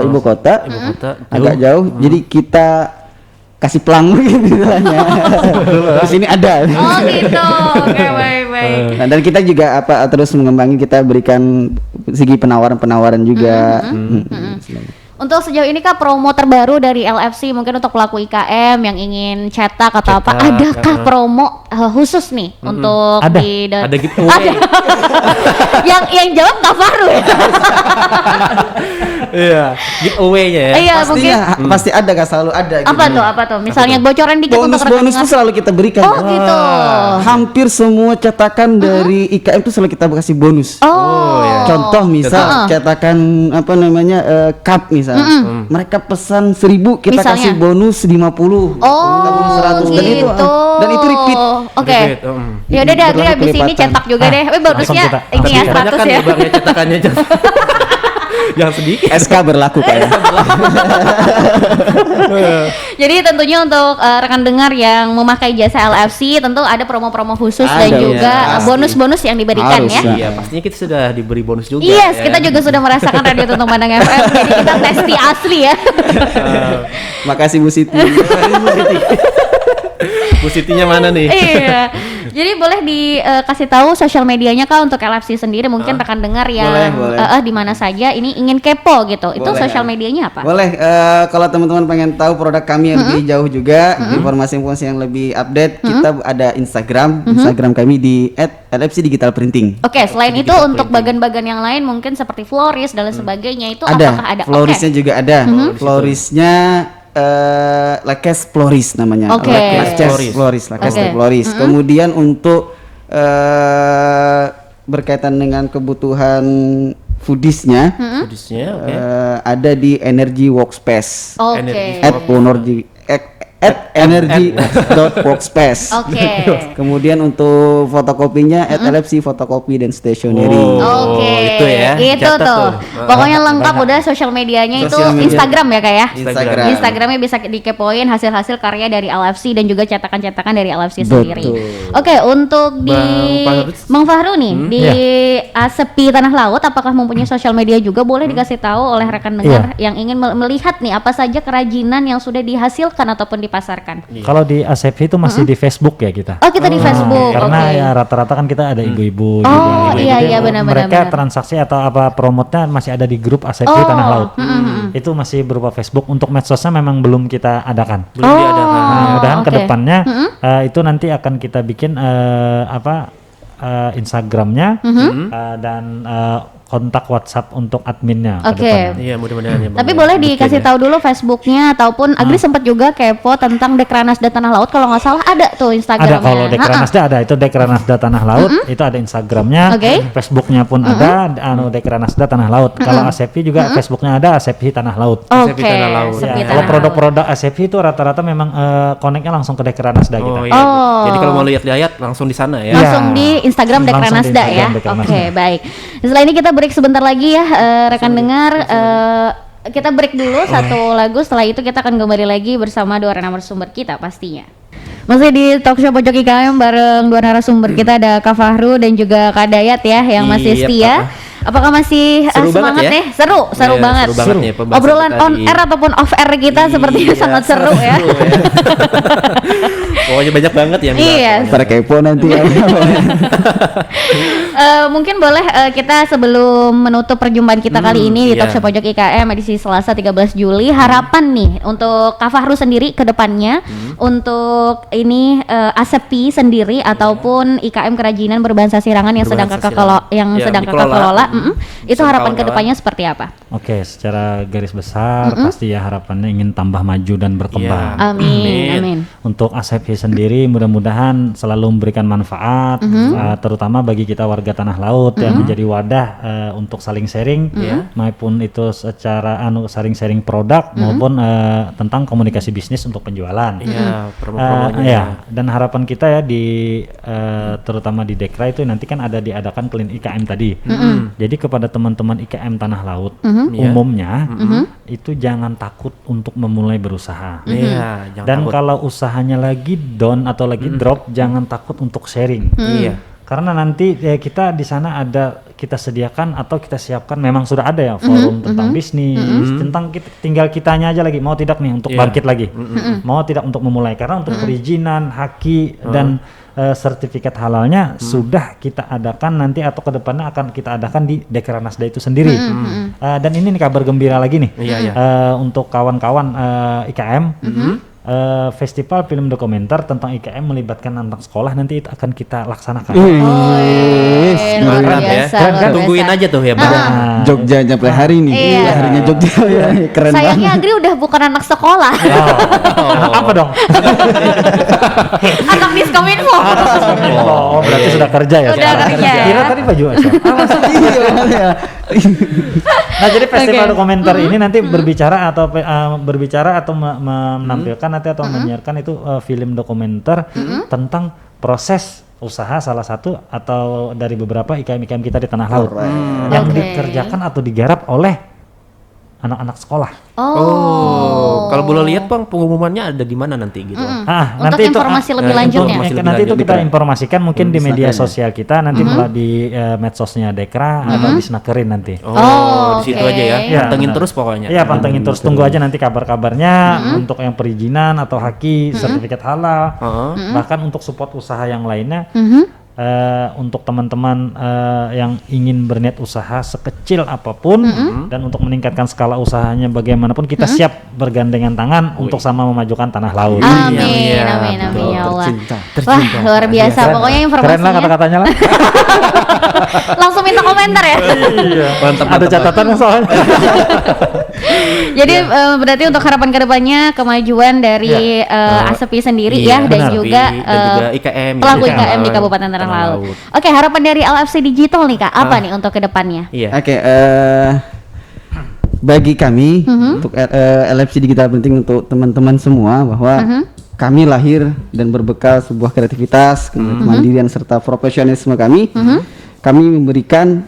Speaker 3: ibu kota,
Speaker 1: Ibu kota
Speaker 3: agak jauh. Jadi kita kasih pelang gitu istilahnya. Terus ini ada.
Speaker 2: Oh gitu, oke baik.
Speaker 3: Nah, dan kita juga terus mengembangin, kita berikan segi penawaran-penawaran juga.
Speaker 2: Untuk sejauh ini Kak, promo terbaru dari LFC mungkin untuk pelaku IKM yang ingin cetak atau apa, adakah promo khusus nih untuk
Speaker 4: Ada.
Speaker 1: Ada giveaway.
Speaker 2: yang jawab Kak Faru ya?
Speaker 1: Iya, giveaway-nya ya.
Speaker 2: Iya mungkin.
Speaker 3: Pastinya pasti ada, Kak, selalu ada. gitu.
Speaker 2: Apa tuh? Misalnya bocoran dikit untuk
Speaker 3: Bonus-bonus
Speaker 2: rekan-rekan.
Speaker 3: tuh selalu kita berikan.
Speaker 2: Oh
Speaker 3: Kak.
Speaker 2: gitu.
Speaker 3: Hampir semua cetakan dari IKM tuh selalu kita kasih bonus.
Speaker 2: Oh.
Speaker 3: Contoh misal cetakan apa namanya cup misal, mereka pesan 1.000 kita
Speaker 2: Misalnya?
Speaker 3: kasih bonus 50, kita bonus 100
Speaker 2: gitu.
Speaker 3: dan itu repeat.
Speaker 2: Oke.
Speaker 1: Repeat,
Speaker 2: Ya udah deh, Agri
Speaker 3: Berlaku
Speaker 2: habis ini
Speaker 3: kelipatan.
Speaker 2: cetak juga deh. Bonusnya
Speaker 4: langsung kita-
Speaker 2: ini ya
Speaker 4: langsung kita.
Speaker 2: 100
Speaker 1: Kebanyakan
Speaker 2: ya.
Speaker 1: nih Bang ya cetakannya. Yang sedikit.
Speaker 3: SK berlaku kayak.
Speaker 2: Jadi tentunya untuk rekan dengar yang memakai jasa LFC tentu ada promo-promo khusus dan
Speaker 3: Ada,
Speaker 2: juga
Speaker 3: ya, pasti.
Speaker 2: bonus-bonus yang diberikan
Speaker 3: Harus,
Speaker 2: ya.
Speaker 3: ya.
Speaker 1: Iya, pastinya kita sudah diberi bonus juga.
Speaker 2: Yes,
Speaker 1: ya.
Speaker 2: kita juga sudah merasakan Radio Tuntung Pandang FM. Jadi kita testi asli ya.
Speaker 3: Makasih Bu Siti.
Speaker 1: Bu Sitinya mana nih?
Speaker 2: Iya. Jadi boleh dikasih tahu sosial medianya Kak untuk LFC sendiri mungkin rekan dengar yang
Speaker 3: Boleh.
Speaker 2: di mana saja ini ingin kepo gitu. Itu
Speaker 3: Boleh.
Speaker 2: sosial medianya apa?
Speaker 3: Boleh, kalau teman-teman pengen tahu produk kami yang lebih jauh juga, informasi-informasi yang lebih update, kita ada Instagram kami di @LFC Digital Printing.
Speaker 2: Oke, selain itu untuk bagian-bagian yang lain mungkin seperti florist dan lain sebagainya itu apakah ada?
Speaker 3: Floristnya
Speaker 2: Oke.
Speaker 3: juga ada. Floristnya Lakes Floris namanya.
Speaker 2: Oke.
Speaker 3: Lakes Floris, Lakes
Speaker 2: Oke.
Speaker 3: Floris. Kemudian untuk berkaitan dengan kebutuhan foodiesnya,
Speaker 1: Kudusnya, oke.
Speaker 3: ada di Energy Workspace.
Speaker 2: Oke.
Speaker 3: @energy.workspace.
Speaker 2: Oke.
Speaker 3: Kemudian untuk fotokopinya @LFC Fotokopi dan Stationery.
Speaker 2: Oke,
Speaker 1: itu ya.
Speaker 2: Itu
Speaker 1: Catat
Speaker 2: tuh.
Speaker 1: tuh.
Speaker 2: Pokoknya lengkap udah sosial medianya
Speaker 3: Sosial
Speaker 2: itu
Speaker 3: media.
Speaker 2: Instagram ya Kak ya.
Speaker 3: Instagram.
Speaker 2: Instagramnya bisa dikepoin hasil-hasil karya dari LFC dan juga cetakan-cetakan dari LFC
Speaker 3: Betul.
Speaker 2: sendiri. Oke, untuk di Bang Fahru nih di Asepi Tanah Laut, apakah mempunyai sosial media juga boleh dikasih tahu oleh rekan dengar yang ingin melihat nih apa saja kerajinan yang sudah dihasilkan ataupun dipasarkan.
Speaker 4: Kalau di ASEP itu masih di Facebook ya kita.
Speaker 2: Oh, kita di Facebook.
Speaker 4: Karena
Speaker 2: Oke.
Speaker 4: ya rata-rata kan kita ada ibu-ibu
Speaker 2: Oh,
Speaker 4: juga.
Speaker 2: iya,
Speaker 4: Jadi
Speaker 2: iya, benar-benar,
Speaker 4: mereka
Speaker 2: benar.
Speaker 4: transaksi atau apa promotnya masih ada di grup ASEP
Speaker 2: Oh,
Speaker 4: Tanah Laut. Itu masih berupa Facebook. Untuk medsosnya memang belum kita adakan.
Speaker 1: Belum diadakan.
Speaker 4: Nah, mudah-mudahan
Speaker 2: oke.
Speaker 4: kedepannya itu nanti akan kita bikin Instagramnya dan kontak WhatsApp untuk adminnya.
Speaker 2: Oke.
Speaker 4: kedepannya.
Speaker 1: Iya, mudah-mudahan ya. Bang.
Speaker 2: Tapi
Speaker 1: Ya.
Speaker 2: boleh dikasih tahu dulu Facebooknya ataupun Agri sempat juga kepo tentang Dekranasda Tanah Laut kalau nggak salah ada tuh Instagramnya.
Speaker 4: Ada kalau Dekranasda ada itu Dekranasda Tanah Laut itu ada Instagramnya,
Speaker 2: Oke.
Speaker 4: Facebooknya pun ada Dekranasda Tanah Laut. Kalau ASEPI juga Facebooknya ada ASEPI Tanah Laut.
Speaker 2: Oke.
Speaker 1: Sepi Tanah Laut.
Speaker 2: Sepi
Speaker 4: Ya,
Speaker 2: Tanah
Speaker 4: kalau
Speaker 2: Laut.
Speaker 4: produk-produk ASEPI itu rata-rata memang koneknya langsung ke Dekranasda
Speaker 1: Oh,
Speaker 4: kita.
Speaker 1: iya.
Speaker 2: Oh.
Speaker 1: Jadi kalau mau lihat-lihat langsung di sana ya.
Speaker 4: Iya.
Speaker 2: Langsung di Instagram
Speaker 4: Langsung di
Speaker 2: Dekranasda ya.
Speaker 4: Instagram Dekranasda.
Speaker 2: Oke, baik. Setelah ini kita break sebentar lagi ya rekan dengar. Kita break dulu satu lagu. Setelah itu kita akan kembali lagi bersama dua narasumber kita pastinya. Masih di talk show Pojok IKM bareng dua narasumber kita ada Kak Fahru dan juga Kak Dayat ya yang masih
Speaker 1: Iya,
Speaker 2: setia. Apakah masih
Speaker 1: Seru banget
Speaker 2: semangat
Speaker 1: ya?
Speaker 2: nih? Seru
Speaker 1: Iya,
Speaker 2: banget.
Speaker 1: seru banget nih pembahasan
Speaker 2: Obrolan
Speaker 1: kita
Speaker 2: on
Speaker 1: di-
Speaker 2: air ataupun off air kita sepertinya
Speaker 1: Iya,
Speaker 2: sangat seru ya.
Speaker 1: Pokoknya banyak banget ya.
Speaker 2: Iya.
Speaker 3: Pada kepo nanti ya.
Speaker 2: Mungkin boleh kita sebelum menutup perjumpaan kita kali ini di
Speaker 1: iya.
Speaker 2: Talk Show Pojok IKM edisi Selasa 13 Juli harapan nih untuk Kak Fahru sendiri ke depannya untuk ini ASEPI sendiri ataupun IKM Kerajinan Berbahan Sasirangan yang sedang
Speaker 1: Berbahan
Speaker 2: Kakak kelola
Speaker 1: Sasirangan. Ya,
Speaker 2: sedang Kakak
Speaker 1: dikelola.
Speaker 2: kelola. Itu
Speaker 1: Bersama
Speaker 2: harapan ke
Speaker 1: kawan-kawan.
Speaker 2: depannya seperti apa?
Speaker 4: Oke, secara garis besar pasti ya harapannya ingin tambah maju dan berkembang.
Speaker 1: Iya.
Speaker 2: Amin. Amin.
Speaker 4: Untuk ASEPI sendiri mudah-mudahan selalu memberikan manfaat terutama bagi kita warga Tanah Laut yang menjadi wadah untuk saling sharing maupun itu secara sharing produk maupun tentang komunikasi bisnis untuk penjualan.
Speaker 1: Iya, promo-promonya.
Speaker 4: Ya, dan harapan kita ya di terutama di Dekra itu nanti kan ada diadakan klin IKM tadi. Jadi kepada teman-teman IKM Tanah Laut umumnya itu jangan takut untuk memulai berusaha.
Speaker 1: Iya, jangan
Speaker 4: Dan
Speaker 1: takut.
Speaker 4: kalau usahanya lagi down atau lagi drop, jangan takut untuk sharing.
Speaker 1: Iya.
Speaker 4: Karena nanti kita di sana ada kita sediakan atau kita siapkan memang sudah ada ya forum tentang bisnis, tentang tinggal kitanya aja lagi mau tidak nih untuk bangkit lagi, mau tidak untuk memulai karena untuk perizinan, haki dan sertifikat halalnya sudah kita adakan nanti atau kedepannya akan kita adakan di Dekranasda itu sendiri. Dan ini nih kabar gembira lagi nih
Speaker 1: Iya, iya.
Speaker 4: untuk kawan-kawan IKM. Festival film dokumenter tentang IKM melibatkan anak sekolah nanti itu akan kita laksanakan.
Speaker 2: Luar
Speaker 1: Keren ya.
Speaker 2: biasa, luar biasa.
Speaker 1: Tungguin aja tuh ya, Bang.
Speaker 4: Nah,
Speaker 3: Jogja sampai hari ini.
Speaker 2: Iya.
Speaker 3: Harinya Jogja ya. Keren
Speaker 2: Sayangnya
Speaker 3: banget.
Speaker 2: Agri udah bukan anak sekolah,
Speaker 4: anak apa dong?
Speaker 2: anak Diskominfo.
Speaker 4: Oh, berarti sudah kerja ya?
Speaker 2: Sudah
Speaker 4: sekarang?
Speaker 2: kerja.
Speaker 4: Kira tadi baju aja.
Speaker 3: Iya.
Speaker 4: Nah, jadi festival
Speaker 2: Oke.
Speaker 4: dokumenter ini nanti berbicara atau menampilkan nanti atau menyiarkan itu film dokumenter tentang proses usaha salah satu atau dari beberapa IKM-IKM kita di Tanah Laut yang
Speaker 2: Oke.
Speaker 4: dikerjakan atau digarap oleh anak-anak sekolah.
Speaker 1: Kalau boleh lihat Bang, pengumumannya ada di mana nanti gitu?
Speaker 4: Ah,
Speaker 2: Untuk
Speaker 4: nanti itu
Speaker 2: informasi lebih lanjutnya.
Speaker 1: informasi lebih
Speaker 4: nanti itu
Speaker 1: lanjut.
Speaker 4: kita informasikan mungkin di media
Speaker 3: Snakerin.
Speaker 4: sosial kita, nanti melalui medsosnya Dekra atau di Snakerin nanti.
Speaker 1: Oh, di situ
Speaker 2: oke.
Speaker 1: aja ya.
Speaker 4: Iya,
Speaker 1: Pantengin
Speaker 4: benar.
Speaker 1: terus pokoknya.
Speaker 4: Iya, pantengin terus, tunggu aja nanti kabar-kabarnya untuk yang perizinan atau haki, sertifikat halal, bahkan untuk support usaha yang lainnya. Untuk teman-teman yang ingin berniat usaha sekecil apapun dan untuk meningkatkan skala usahanya bagaimanapun kita siap bergandengan tangan untuk sama memajukan tanah laut.
Speaker 2: Amin,
Speaker 1: Iya,
Speaker 2: amin, amin ya Allah.
Speaker 3: Tercinta.
Speaker 2: Wah, luar biasa. Pokoknya
Speaker 4: Keren lah
Speaker 2: informasinya
Speaker 4: kata-katanya lah.
Speaker 2: langsung minta komentar ya.
Speaker 1: Mantap,
Speaker 4: Ada catatan soalnya.
Speaker 2: Jadi berarti untuk harapan kedepannya kemajuan dari ASEPI sendiri
Speaker 1: Iya,
Speaker 2: ya dan
Speaker 1: benar.
Speaker 2: juga
Speaker 1: Dan juga IKM,
Speaker 2: pelaku
Speaker 1: IKM.
Speaker 2: IKM di Kabupaten Tanah Laut. Oke, harapan dari LFC Digital nih Kak, apa nih untuk kedepannya?
Speaker 1: Iya.
Speaker 3: Oke, bagi kami untuk LFC Digital Printing, untuk teman-teman semua, bahwa kami lahir dan berbekal sebuah kreativitas, kemandirian serta profesionalisme kami. Kami memberikan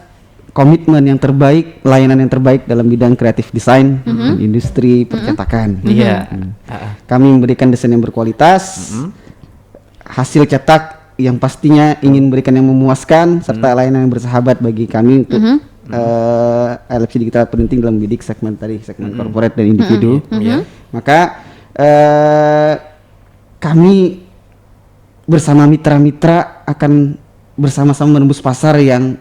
Speaker 3: komitmen yang terbaik, layanan yang terbaik dalam bidang kreatif desain dan industri percetakan.
Speaker 1: Iya.
Speaker 3: Kami memberikan desain yang berkualitas, hasil cetak yang pastinya ingin memberikan yang memuaskan, serta layanan yang bersahabat bagi kami untuk LFC Digital Printing dalam bidik segmen tadi, segmen corporate dan individu. Maka kami bersama mitra-mitra akan bersama-sama menembus pasar yang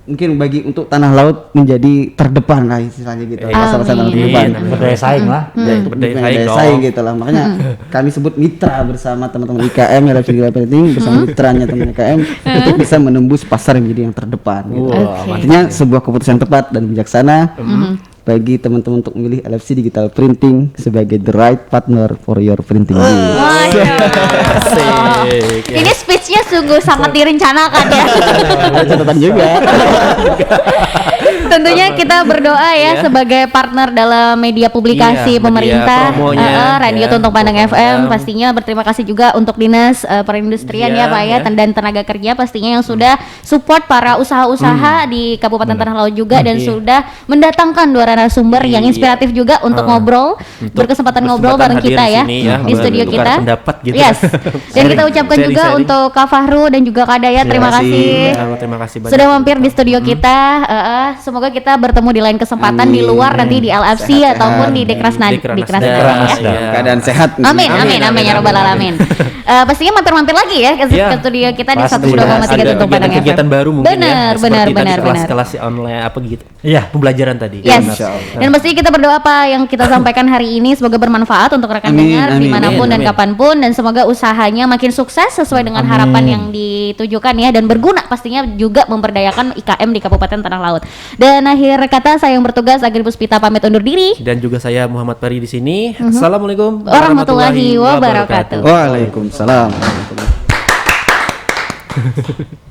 Speaker 3: mungkin bagi untuk tanah laut menjadi terdepan lah istilahnya gitu. Pasar-pasar
Speaker 2: Amin.
Speaker 3: terdepan.
Speaker 4: Berdaya saing lah.
Speaker 3: Ya, itu
Speaker 1: Berdaya
Speaker 3: berdaya
Speaker 1: saing dong.
Speaker 3: saing gitu lah. Makanya kami sebut mitra bersama teman-teman IKM LFC Digital Printing, bersama mitranya teman IKM untuk bisa menembus pasar yang menjadi yang terdepan gitu.
Speaker 2: Oke.
Speaker 3: Artinya sebuah keputusan tepat dan bijaksana bagi teman-teman untuk memilih LFC Digital Printing sebagai the right partner for your printing needs.
Speaker 2: Masya
Speaker 1: Asik,
Speaker 2: Allah.
Speaker 1: ya.
Speaker 2: Ini speech-nya sungguh sangat direncanakan ya.
Speaker 3: Ada catatan juga.
Speaker 2: Tentunya kita berdoa ya sebagai partner dalam media publikasi
Speaker 1: Iya, media
Speaker 2: pemerintah,
Speaker 1: promonya,
Speaker 2: Radio
Speaker 1: ya,
Speaker 2: Tuntung Pandang
Speaker 1: Tuntung
Speaker 2: FM.
Speaker 1: Pandang.
Speaker 2: Pastinya berterima kasih juga untuk Dinas Perindustrian
Speaker 1: Iya,
Speaker 2: ya Pak ya,
Speaker 1: ya.
Speaker 2: dan tenaga kerja pastinya yang sudah support para usaha-usaha di Kabupaten Tanah Laut juga dan
Speaker 1: Iya.
Speaker 2: sudah mendatangkan dua narasumber yang
Speaker 1: Iya.
Speaker 2: inspiratif juga untuk ngobrol, berkesempatan ngobrol bareng
Speaker 1: hadir
Speaker 2: kita
Speaker 1: di
Speaker 2: ya
Speaker 1: sini ya,
Speaker 2: di studio
Speaker 1: bertukar
Speaker 2: kita.
Speaker 1: pendapat gitu.
Speaker 2: Yes. Dan kita ucapkan
Speaker 1: Sharing,
Speaker 2: juga
Speaker 1: sharing.
Speaker 2: untuk Kak Fahru dan juga Kak Dayat, terima kasih.
Speaker 1: Terima kasih banyak.
Speaker 2: Sudah mampir di studio kita. Semoga kita bertemu di lain kesempatan di luar nanti di LFC
Speaker 3: Sehat-sehat.
Speaker 2: ataupun di Dekrasnad.
Speaker 1: Dekrasnad.
Speaker 2: Ya.
Speaker 3: Keadaan sehat.
Speaker 2: Amin, amin, amin ya robbal alamin. Pastinya mampir-mampir lagi ya ke
Speaker 1: Iya.
Speaker 2: studio kita di
Speaker 4: Pasti.
Speaker 2: 102,3
Speaker 1: Ada
Speaker 2: Tuntung Padang FM.
Speaker 1: kegiatan baru mungkin
Speaker 2: Benar,
Speaker 1: ya.
Speaker 2: benar,
Speaker 1: Seperti
Speaker 2: benar,
Speaker 1: tadi
Speaker 2: benar.
Speaker 1: kelas-kelas online apa gitu.
Speaker 4: Iya.
Speaker 1: Pembelajaran tadi.
Speaker 2: Yes.
Speaker 3: Insya Allah.
Speaker 2: Dan pastinya kita berdoa apa yang kita sampaikan hari ini semoga bermanfaat untuk rekan
Speaker 3: Amin,
Speaker 2: dengar
Speaker 3: amin,
Speaker 2: dimanapun
Speaker 1: amin,
Speaker 2: dan
Speaker 1: amin.
Speaker 2: kapanpun, dan semoga usahanya makin sukses sesuai dengan harapan yang ditujukan ya, dan berguna pastinya juga memberdayakan IKM di Kabupaten Tanah Laut. Dan akhir kata saya yang bertugas Agri Puspita pamit undur diri.
Speaker 1: Dan juga saya Muhammad Pari di sini. Assalamualaikum
Speaker 2: Warahmatullahi wabarakatuh.
Speaker 3: Waalaikumsalam warahmatullahi wabarakatuh.